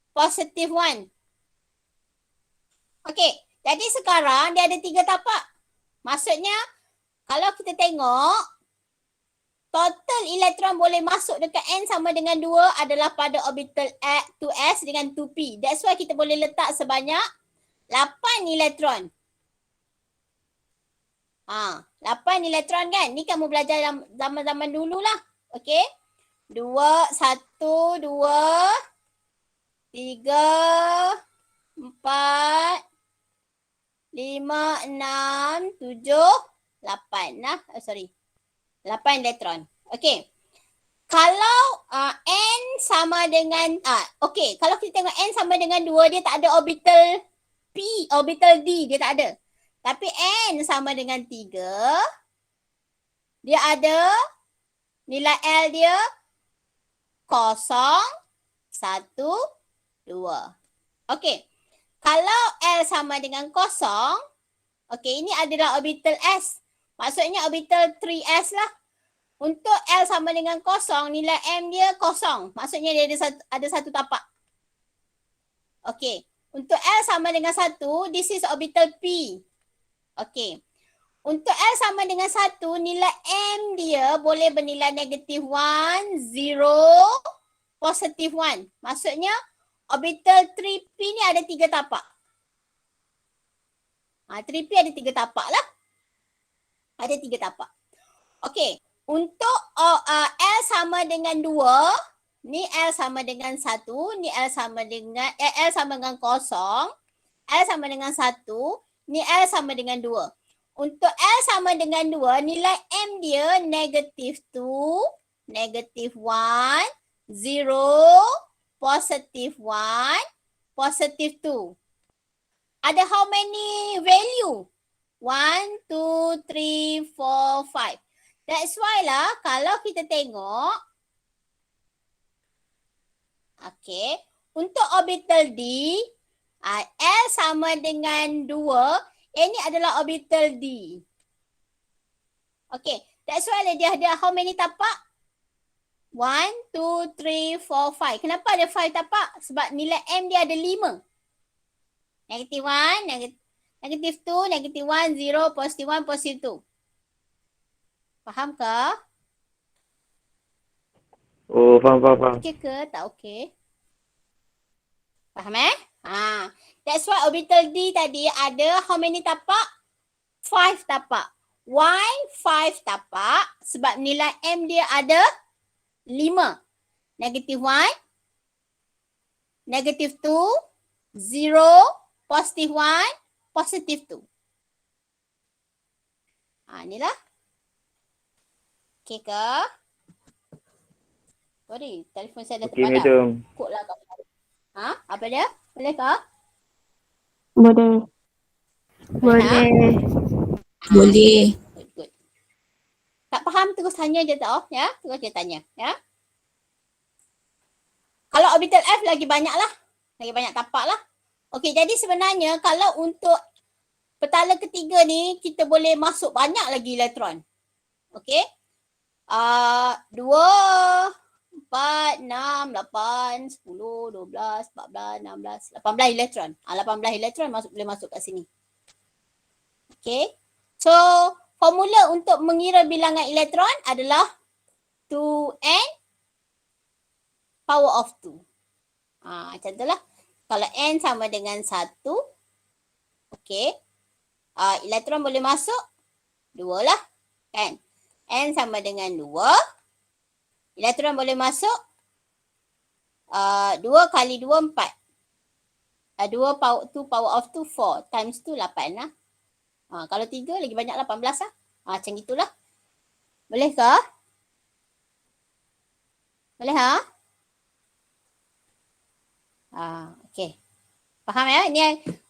positive 1. Okey. Jadi sekarang dia ada 3 tapak. Maksudnya kalau kita tengok total elektron boleh masuk dekat N sama dengan 2 adalah pada orbital 2S dengan 2P. That's why kita boleh letak sebanyak 8 elektron. 8 elektron kan? Ni kamu belajar zaman-zaman dulu lah. Okey. 2, 1, 2, 3, 4, 5, 6, 7, 8 lah. 8 elektron. Okey. Kalau N sama dengan okey, kalau kita tengok N sama dengan 2, dia tak ada orbital P, orbital D dia tak ada. Tapi N sama dengan 3, dia ada nilai L dia 0, 1, 2. Okey. Kalau L sama dengan 0, okey, ini adalah orbital S. Maksudnya orbital 3S lah. Untuk L sama dengan 0, nilai M dia 0. Maksudnya dia ada satu tapak. Okey. Untuk L sama dengan 1, this is orbital P. Okey. Untuk L sama dengan 1, nilai M dia boleh bernilai negative 1, 0, positive 1. Maksudnya orbital 3P ni ada 3 tapak. 3P ada 3 tapak lah. Ada 3 tapak. Okey. Untuk L sama dengan 2, ni L sama dengan 1, ni L sama dengan 0, L sama dengan 1, ni L sama dengan 2. Untuk L sama dengan 2, nilai M dia negative 2, negative 1, 0, positive 1, positive 2. Ada how many value? 1, 2, 3, 4, 5. That's why lah kalau kita tengok. Okay. Untuk orbital D, L sama dengan 2. Ini adalah orbital D. Okay. That's why dia ada how many tapak? 1, 2, 3, 4, 5. Kenapa ada 5 tapak? Sebab nilai M dia ada 5. Negative 1, negative 2, negative 1, 0, positive 1, positive 2. Faham ke? Oh, faham. Okey ke? Tak okey? Faham That's why orbital D tadi ada how many tapak? 5 tapak. Why 5 tapak? Sebab nilai M dia ada 5. Negative 1, negative 2, 0, positive 1, positive 2. Inilah. Okey ke? Sorry, telefon saya dah Okey, terpadam. madam. Kuklah kat belakang. Ha? Apa dia? Boleh ke? Boleh. Boleh. Ha? Boleh. Good, good. Tak faham terus tanya je tau. Ya, terus je tanya. Ya. Kalau orbital F lagi banyak lah. Lagi banyak tapak lah. Okey, jadi sebenarnya kalau untuk petala ketiga ni, kita boleh masuk banyak lagi elektron. Okey. 2, 4, 6, 8, 10, 12, 14, 16, 18 elektron. 18 elektron boleh masuk kat sini. Okay. So, formula untuk mengira bilangan elektron adalah 2n power of 2. Macam tu lah. Kalau n sama dengan 1, okay. Elektron boleh masuk 2 lah. Kan? N sama dengan 2. Elektron boleh masuk 2 kali 2, 4. 2 power of 2, 4. Times 2, 8 lah. Kalau 3 lagi banyak 18 lah. Macam itulah. Boleh ke? Boleh ha? Okay. Faham ya?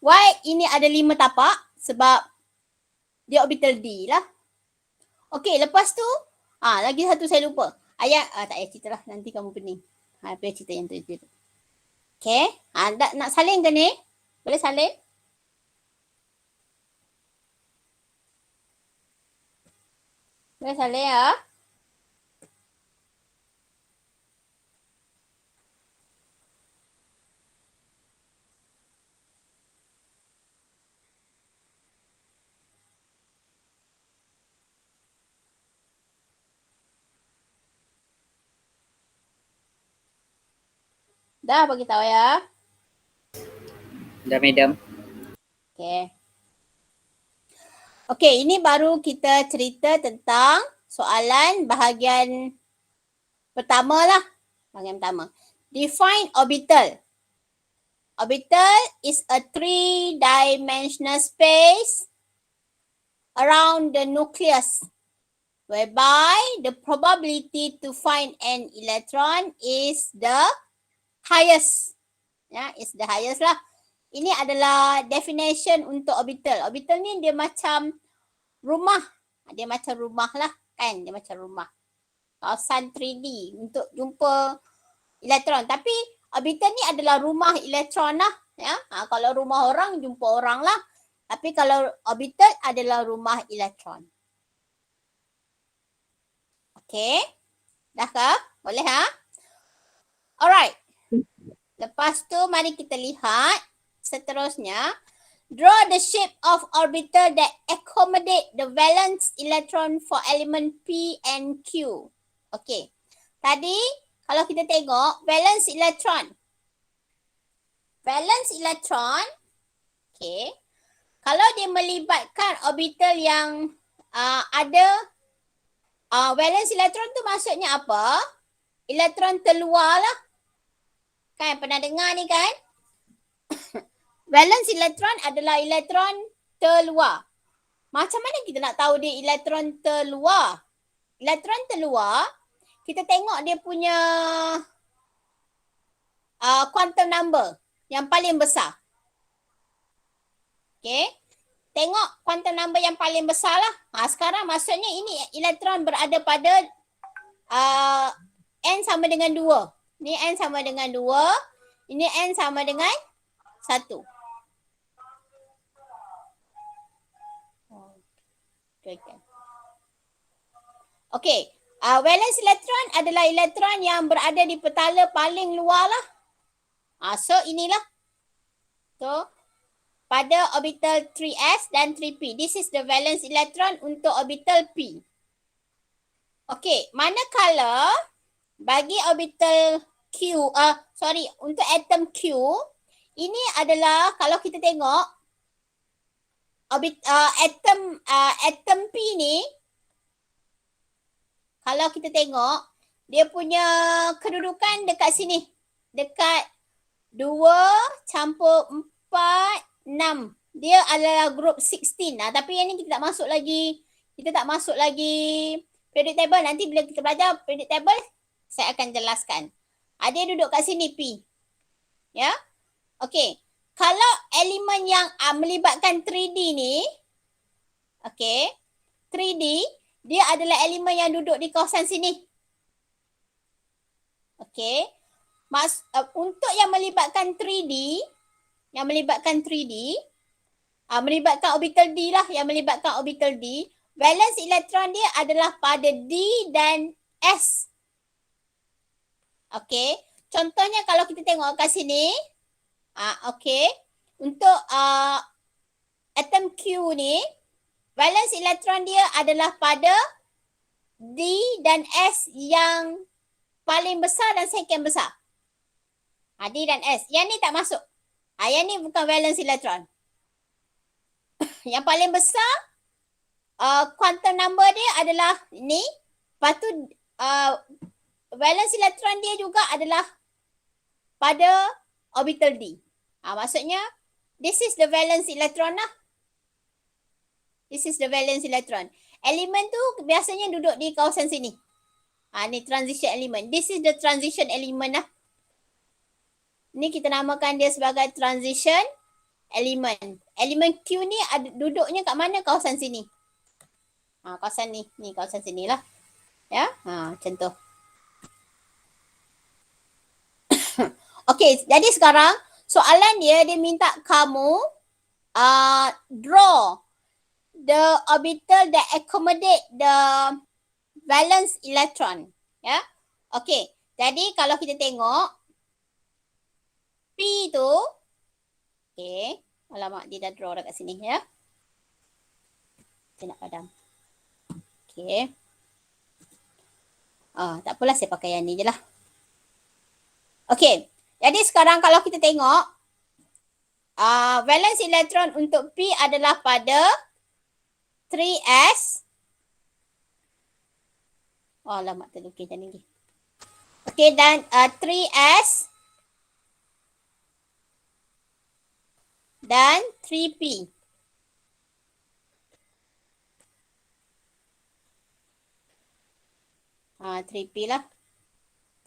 Why ini ada 5 tapak? Sebab dia orbital D lah. Okay, lepas tu, lagi satu saya lupa. Ayat, tak payah cerita lah. Nanti kamu pening. Apa cerita yang tu. Okay. Nak salin ke ni? Boleh salin? Boleh salin ya? Dah bagi tahu ya. Dah, madam. Okay. Okay, ini baru kita cerita tentang soalan bahagian pertama lah. Bahagian pertama. Define orbital. Orbital is a 3-dimensional space around the nucleus whereby the probability to find an electron is the highest. Ya, is the highest lah. Ini adalah definition untuk orbital. Orbital ni dia macam rumah. Dia macam rumah lah kan. Dia macam rumah. Kawasan 3D untuk jumpa elektron. Tapi orbital ni adalah rumah elektron lah. Ya? Kalau rumah orang, jumpa orang lah. Tapi kalau orbital adalah rumah elektron. Okay. Dah ke? Boleh ha? Alright. Lepas tu mari kita lihat seterusnya. Draw the shape of orbital that accommodate the valence electron for element P and Q. Okay. Tadi kalau kita tengok valence electron. Valence electron. Okay. Kalau dia melibatkan orbital yang ada valence electron tu maksudnya apa? Elektron terluar lah. Kan pernah dengar ni kan? Valence electron adalah elektron terluar. Macam mana kita nak tahu dia elektron terluar? Elektron terluar, kita tengok dia punya quantum number yang paling besar. Okay. Tengok quantum number yang paling besar lah. Sekarang maksudnya ini elektron berada pada n sama dengan 2. Ni n sama dengan 2. Ini n sama dengan 1. Okay. Valence electron adalah elektron yang berada di petala paling luar lah. So inilah. So pada orbital 3s dan 3p. This is the valence electron untuk orbital p. Okay. Manakala bagi orbital Q, untuk atom Q, ini adalah kalau kita tengok atom P ni, kalau kita tengok dia punya kedudukan dekat sini, dekat 2 campur 4, 6. Dia adalah group 16. Tapi yang ni kita tak masuk lagi periodic table. Nanti bila kita belajar periodic table, Saya akan jelaskan. Dia duduk kat sini P. Ya. Okey. Kalau elemen yang melibatkan 3D ni, okey, 3D, dia adalah elemen yang duduk di kawasan sini. Okey. Untuk yang melibatkan 3D, melibatkan orbital D lah, yang melibatkan orbital D, valence elektron dia adalah pada D dan S. Okey. Contohnya kalau kita tengok kat sini, okey. Untuk atom Q ni, valence elektron dia adalah pada D dan S yang paling besar dan second besar. D dan S. Yang ni tak masuk. Yang ni bukan valence elektron. Yang paling besar, quantum number dia adalah ni. Lepas tu, valence elektron dia juga adalah pada orbital D. Maksudnya, this is the valence electron lah. This is the valence electron. Elemen tu biasanya duduk di kawasan sini. Ni transition element. This is the transition element lah. Ni kita namakan dia sebagai transition element. Elemen Q ni duduknya kat mana? Kawasan sini. Kawasan ni. Ni kawasan sini lah. Ya. Macam tu. Okey, jadi sekarang soalan dia minta kamu draw the orbital that accommodate the valence electron. Ya. Okey, jadi kalau kita tengok P tu, okey, alamak dia dah draw dekat sini ya. Saya nak padam. Okey. Tak apalah, saya pakai yang ni je lah. Okey. Jadi sekarang kalau kita tengok, valence electron untuk P adalah pada 3s. Alamak, terlukis macam ni. Okey, dan 3s dan 3p. Ah, 3p lah.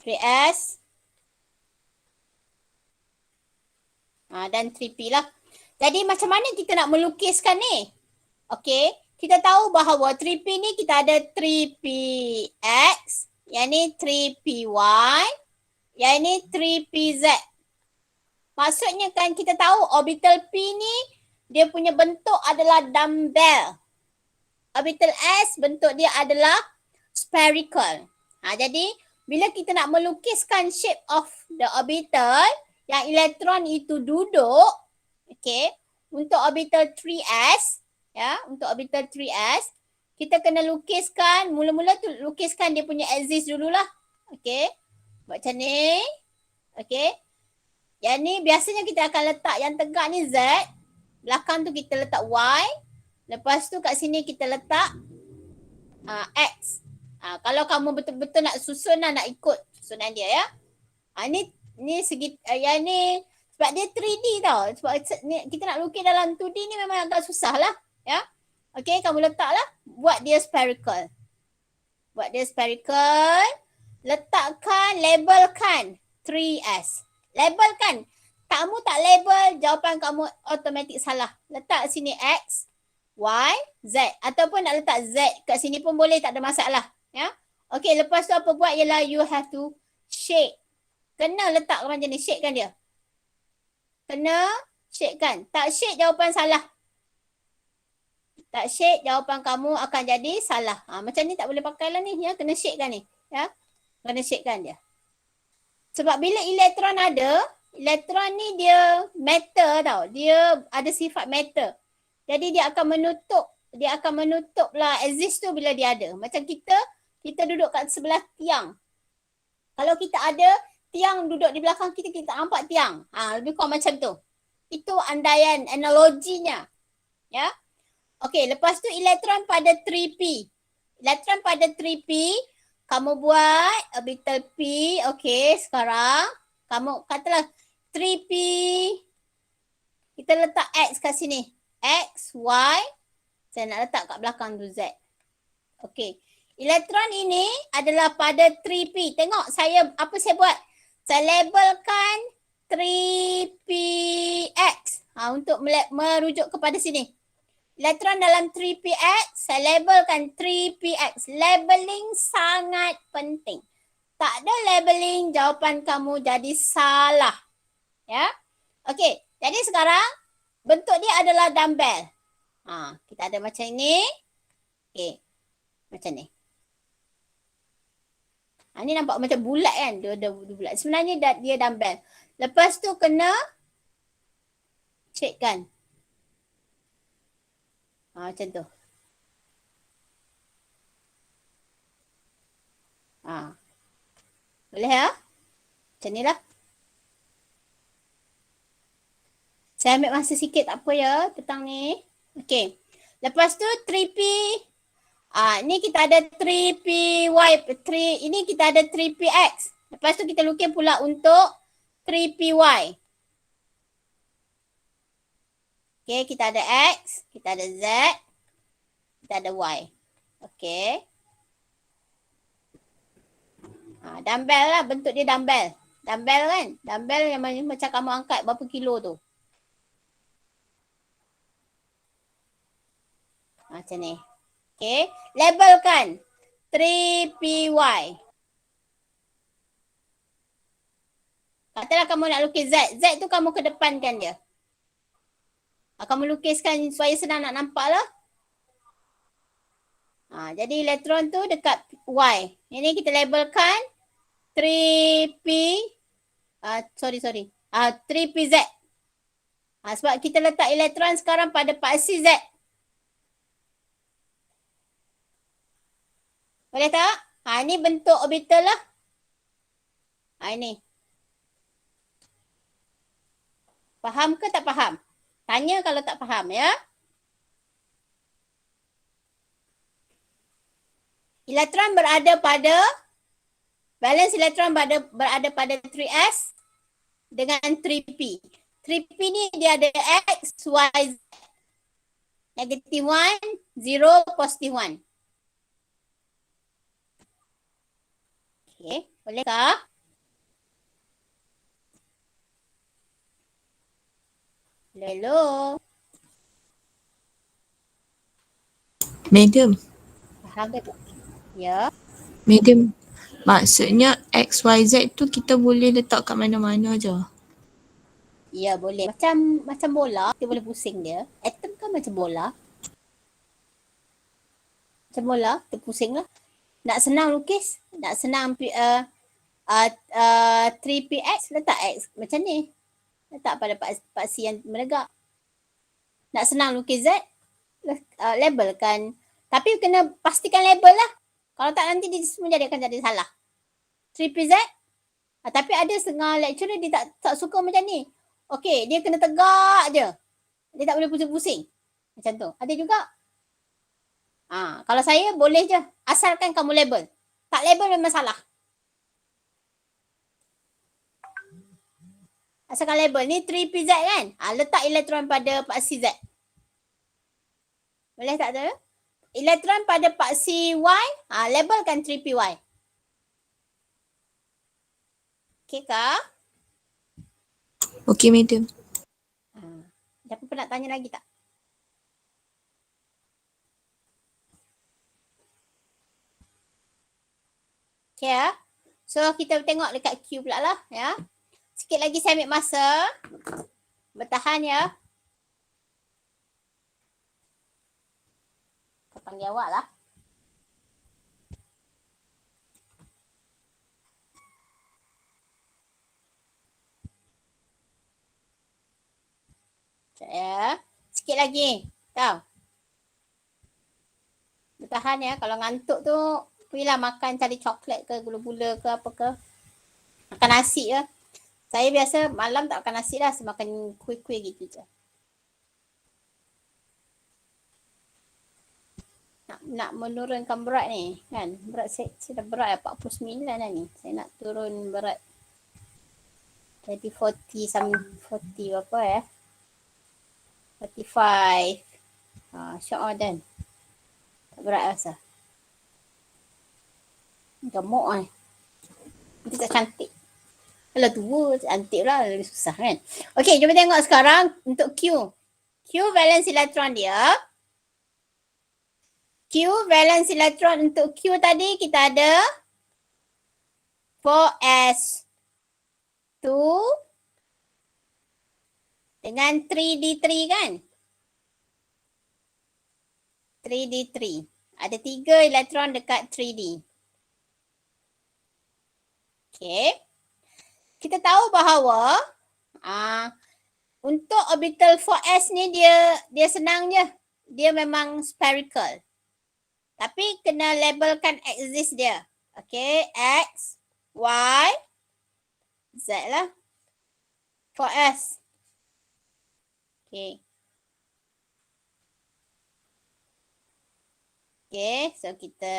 3s. Dan 3p lah. Jadi macam mana kita nak melukiskan ni? Okey, kita tahu bahawa 3p ni kita ada 3px, yang ni 3py, yang ni 3pz. Maksudnya kan kita tahu orbital P ni dia punya bentuk adalah dumbbell. Orbital S bentuk dia adalah spherical. Jadi bila kita nak melukiskan shape of the orbital yang elektron itu duduk, okey, untuk orbital 3s, ya, untuk orbital 3s, kita kena lukiskan, mula-mula tu lukiskan dia punya axis dululah. Okey. Buat macam ni. Okey. Yang ni biasanya kita akan letak yang tegak ni Z. Belakang tu kita letak Y. Lepas tu kat sini kita letak X. Kalau kamu betul-betul nak susun lah, nak ikut susunan dia ya. Ni segi, yang ni sebab dia 3D tau. Sebab ni, kita nak lukis dalam 2D ni memang agak susah lah. Ya. Okey, kamu letaklah. Buat dia spherical. Buat dia spherical. Letakkan, labelkan 3S. Labelkan. Kamu tak label, jawapan kamu automatik salah. Letak sini X, Y, Z. Ataupun nak letak Z kat sini pun boleh, tak ada masalah. Ya. Okey, lepas tu apa buat ialah you have to shade. Kena letak macam ni, shade kan dia. Kena shade kan. Tak shade, jawapan salah. Tak shade, jawapan kamu akan jadi salah. Macam ni tak boleh pakai lah ni. Ya. Kena shade kan ni. Ya. Kena shade kan dia. Sebab bila elektron ada, elektron ni dia matter tau. Dia ada sifat matter. Jadi dia akan menutup lah exist tu bila dia ada. Macam kita duduk kat sebelah tiang. Kalau kita ada tiang duduk di belakang kita, kita nampak tiang. Lebih kurang macam tu. Itu andaian, analoginya. Ya. Okey, lepas tu elektron pada 3p. Elektron pada 3p, kamu buat orbital P. Okey, sekarang kamu katalah 3p. Kita letak X kat sini. X, Y. Saya nak letak kat belakang tu Z. Okey. Elektron ini adalah pada 3p. Tengok saya apa saya buat. Saya labelkan 3px. Untuk merujuk kepada sini. Elektron dalam 3px, saya labelkan 3px. Labeling sangat penting. Tak ada labeling, jawapan kamu jadi salah. Ya. Okey, jadi sekarang bentuk dia adalah dumbbell. Kita ada macam ini. Okey, macam ni. Ni nampak macam bulat kan? Dia bulat. Sebenarnya dia dumbbell. Lepas tu kena checkkan. Macam tu. Boleh ya? Macam ni lah. Saya ambil masa sikit tak apa ya tentang ni. Okey. Lepas tu 3P. Ni kita ada 3PY. Ini kita ada 3PX. Lepas tu kita lukis pula untuk 3PY. Okey, kita ada X, kita ada Z, kita ada Y. Okey. Dumbbell lah, bentuk dia dumbbell. Dumbbell kan? Dumbbell yang macam kamu angkat berapa kilo tu. Macam ni. Okey, labelkan 3PY. Katalah kamu nak lukis Z. Z tu kamu kedepankan dia. Kamu lukiskan supaya senang nak nampak lah. Jadi elektron tu dekat Y. Ini kita labelkan 3P. 3PZ. Sebab kita letak elektron sekarang pada paksi Z. Boleh tak? Ini bentuk orbital lah. Ini. Faham ke tak faham? Tanya kalau tak faham ya. Elektron berada pada, balance elektron berada pada 3s dengan 3p. 3p ni dia ada x, y, z. Negative 1, 0, positive 1. Okey, bolehkah? Hello. Madam, Faham ke tak? Ya. Madam, maksudnya X, Y, Z tu kita boleh letak kat mana-mana je. Ya, boleh. Macam bola, kita boleh pusing dia. Atom kan macam bola. Macam bola, kita pusing lah. Nak senang lukis, nak senang 3px, letak x macam ni. Letak pada paksi yang menegak. Nak senang lukis Z, labelkan. Tapi kena pastikan label lah. Kalau tak nanti dia semua akan jadi salah. 3PZ. Tapi ada setengah lecturer dia tak suka macam ni. Okey, dia kena tegak je. Dia tak boleh pusing-pusing. Macam tu. Ada juga. Kalau saya boleh je. Asalkan kamu label. Tak label memang salah. Asalkan label. Ni 3PZ kan? Letak elektron pada paksi Z. Boleh tak tu? Elektron pada paksi Y. Labelkan 3PY. Okey kah? Okey, Madam. Ada apa nak tanya lagi tak? Okay ya. So kita tengok dekat Q pula lah ya. Sikit lagi saya ambil masa. Bertahan ya. Saya panggil awak lah. Sekejap ya. Sikit lagi. Tahu. Bertahan ya. Kalau ngantuk tu pergilah makan cari coklat ke gula-gula ke apa ke. Makan nasi ke. Saya biasa malam tak makan nasi lah. Saya makan kuih-kuih gitu je. Nak menurunkan berat ni kan. Berat saya dah berat 49 lah ni. Saya nak turun berat. Jadi 40 berapa ya. 45. Syok dan. Tak berat rasa. Gemuk kan. Nanti tak cantik. Kalau tua, cantik lah. Lebih susah kan. Okey, jom tengok sekarang untuk Q. Q valence elektron dia. Q valence elektron untuk Q tadi kita ada 4s2 dengan 3d3 kan? 3d3. Ada 3 elektron dekat 3d. Okay. Kita tahu bahawa untuk orbital 4s ni dia senang je. Dia memang spherical. Tapi kena labelkan axis dia. Okay, X, Y, Z lah. 4s. Okay. Okay, so kita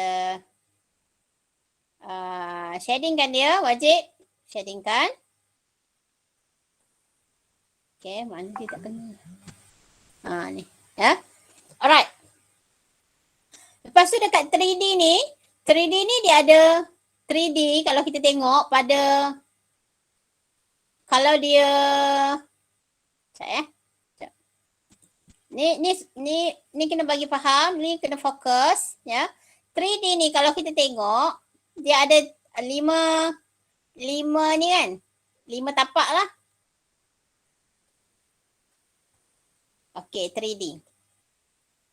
shadingkan dia, wajib shadingkan. Okay, mana dia tak kena. Ni, ya. Alright. Lepas tu dekat 3D ni dia ada 3D kalau kita tengok pada, kalau dia, sekejap ya. Ni kena bagi faham, ni kena fokus ya. 3D ni kalau kita tengok dia ada 5 ni kan. 5 tapak lah. Okey, 3D.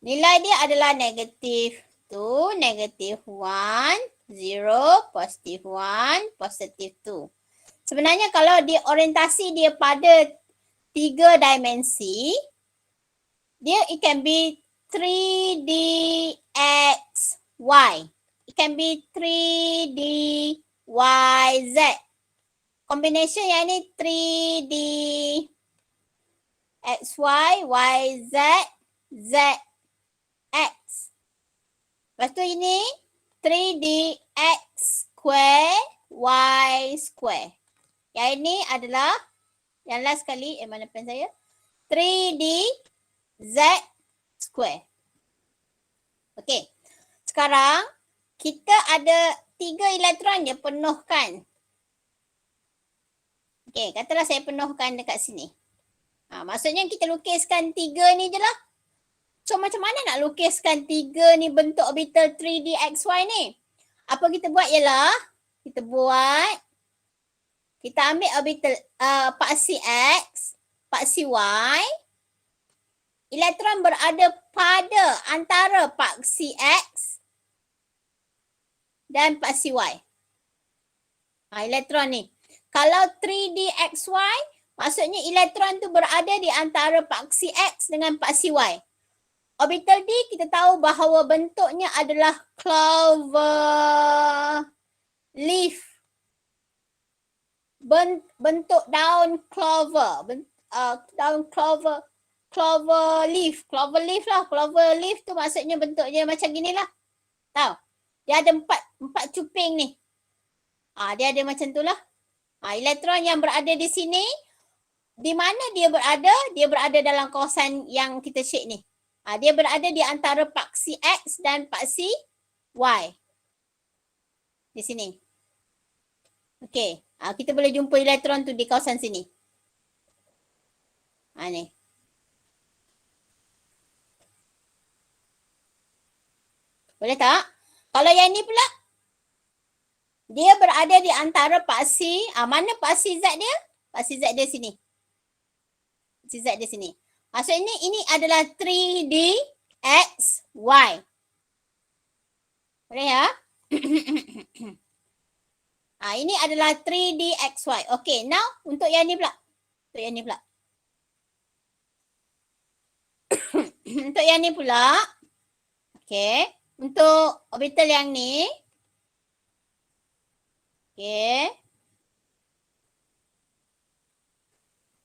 Nilai dia adalah negatif 2, negatif 1, 0, positif 1, positif 2. Sebenarnya kalau dia orientasi dia pada 3 dimensi, dia it can be 3D X, Y. It can be 3D Y, Z. Combination yang ni 3D XY, YZ, ZX. Lepas tu ini 3D X square, Y square. Yang ini adalah, yang last sekali, mana pen saya? 3D Z square. Okey. Sekarang, kita ada 3 elektron je penuhkan. Okey, katalah saya penuhkan dekat sini. Maksudnya kita lukiskan 3 ni je lah. So macam mana nak lukiskan 3 ni bentuk orbital 3D XY ni? Apa kita buat ialah, kita ambil orbital paksi X, paksi Y. Elektron berada pada antara paksi X dan paksi Y. Elektron ni. Kalau 3D XY, maksudnya elektron tu berada di antara paksi X dengan paksi Y. Orbital D kita tahu bahawa bentuknya adalah clover leaf. Bentuk daun clover. Daun clover leaf. Clover leaf lah. Clover leaf tu maksudnya bentuknya macam gini lah. Tahu? Dia ada empat cuping ni. Dia ada macam tu lah. Elektron yang berada di sini, di mana dia berada? Dia berada dalam kawasan yang kita shade ni. Dia berada di antara paksi X dan paksi Y. Di sini. Okey. Kita boleh jumpa elektron tu di kawasan sini. Ni. Boleh tak? Kalau yang ni pula, dia berada di antara paksi, mana paksi Z dia? Paksi Z dia sini. Paksi Z dia sini. Maksudnya ini adalah 3D X, Y. Boleh ya? Ini adalah 3D X, Y. Okay, now untuk yang ni pula. Untuk yang ni pula. Untuk yang ni pula. Okay. Untuk orbital yang ni. Okay.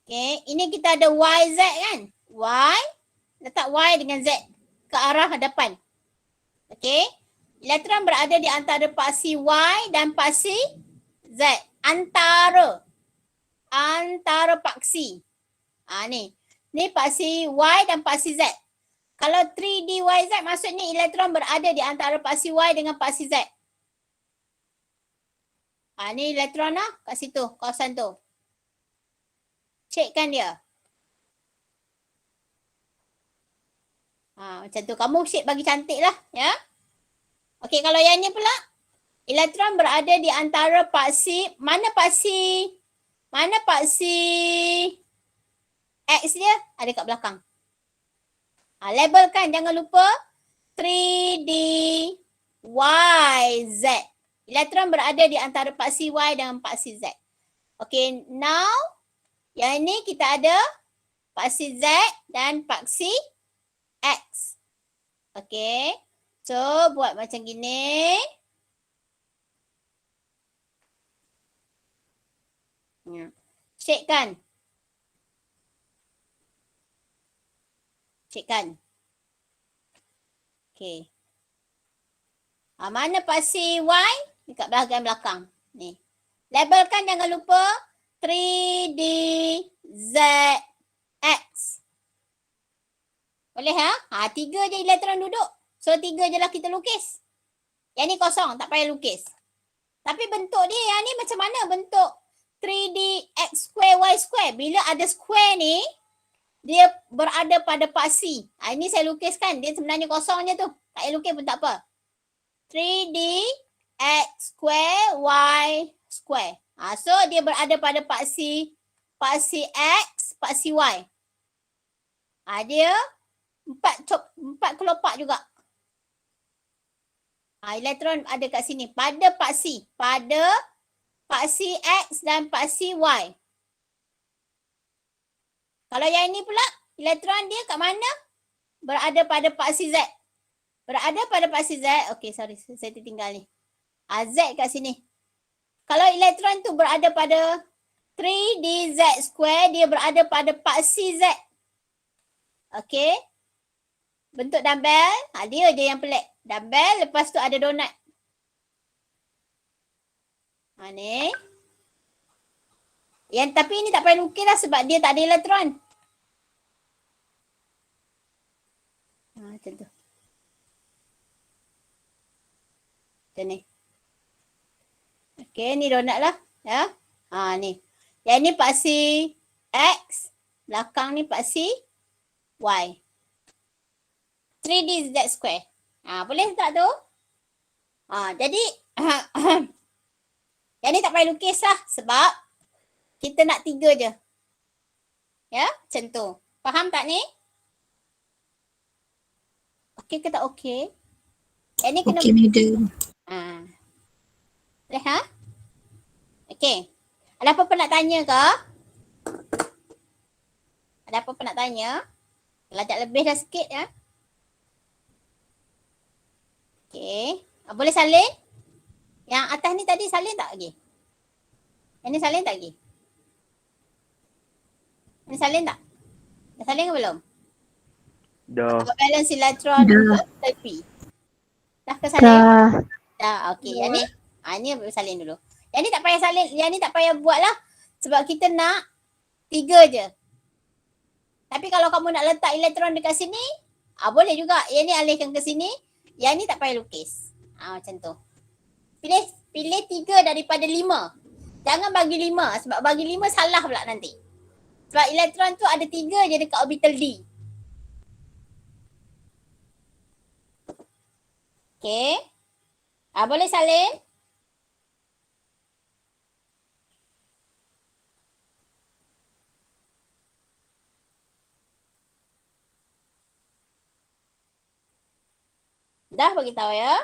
Okay. Ini kita ada YZ kan? Y. Letak Y dengan Z ke arah hadapan. Okay. Elektron berada di antara paksi Y dan paksi Z. Antara paksi. Ni. Ni paksi Y dan paksi Z. Kalau 3D YZ maksudnya elektron berada di antara paksi Y dengan paksi Z. Ni elektron lah kat situ, kawasan tu. Cekkan dia. Macam tu. Kamu shape bagi cantik lah. Ya. Okey, kalau yang ni pula. Elektron berada di antara paksi. Mana paksi X dia? Ada kat belakang. Labelkan. Jangan lupa. 3D Y Z. Elektron berada di antara paksi Y dan paksi Z. Okay, now yang ini kita ada paksi Z dan paksi X. Okay, so buat macam gini. Shapekan. Okay. Mana paksi Y? Dekat bahagian belakang. Ni. Labelkan jangan lupa 3D Z X. Boleh ha? 3 je elektron duduk. So 3 je lah kita lukis. Yang ni kosong, tak payah lukis. Tapi bentuk dia yang ni macam mana bentuk 3D X square Y square? Bila ada square ni, dia berada pada paksi. Ini saya lukiskan. Dia sebenarnya kosong je tu. Tak payah lukis pun tak apa. 3D X square Y square. So dia berada pada paksi X, paksi Y. Dia 4 kelopak juga. Elektron ada kat sini. Pada paksi X dan paksi Y. Kalau yang ini pula, elektron dia kat mana? Berada pada paksi Z. Berada pada paksi Z. Okey, sorry. Saya tertinggal ni. Z kat sini. Kalau elektron tu berada pada 3D Z square, dia berada pada paksi Z. Okey. Bentuk dumbbell. Dia je yang pelik. Dumbbell, lepas tu ada donat. Ni. Tapi ini tak payah lukis lah sebab dia tak ada elektron. Macam tu. Macam ni. Okey, ni donat lah. Ya. Ni. Yang ni paksi X. Belakang ni paksi Y. 3D Z square. Boleh tak tu? Jadi, yang ni tak payah lukis lah sebab kita nak 3 je. Ya, macam tu. Faham tak ni? Okey ke tak okey? Yang ni kena... Okey, madam. Boleh Okey. Ada apa-apa nak tanya ke? Ada apa-apa nak tanya? Lajak lebih dah sikit ya. Okey. Boleh salin? Yang atas ni tadi salin tak lagi? Yang ni salin tak lagi? Ini salin tak? Dah salin ke belum? Dah. Balance elektron Dah. tepi. Dah ke salin? Dah. Dah. Okey. Yang ni? Ni salin dulu. Yang ni tak payah salin. Yang ni tak payah buat lah. Sebab kita nak 3 je. Tapi kalau kamu nak letak elektron dekat sini, boleh juga. Yang ni alihkan ke sini. Yang ni tak payah lukis. Macam tu. Pilih 3 daripada 5. Jangan bagi 5. Sebab bagi 5 salah pula nanti. Sebab elektron tu ada 3 je dekat orbital D. Okey. Boleh salin? Dah bagi tahu ya.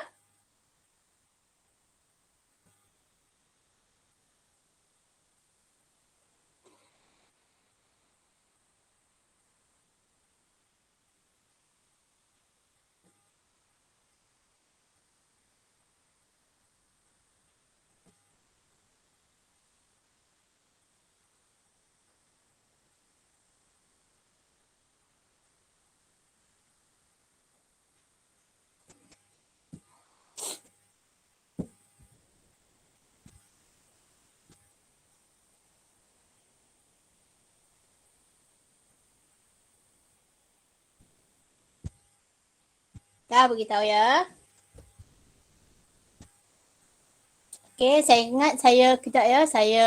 Dah beritahu ya. Okay, saya ingat kejap ya, saya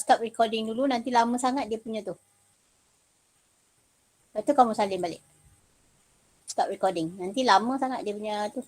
stop recording dulu, nanti lama sangat dia punya tu. Lepas tu kamu salin balik. Stop recording. Nanti lama sangat dia punya tu.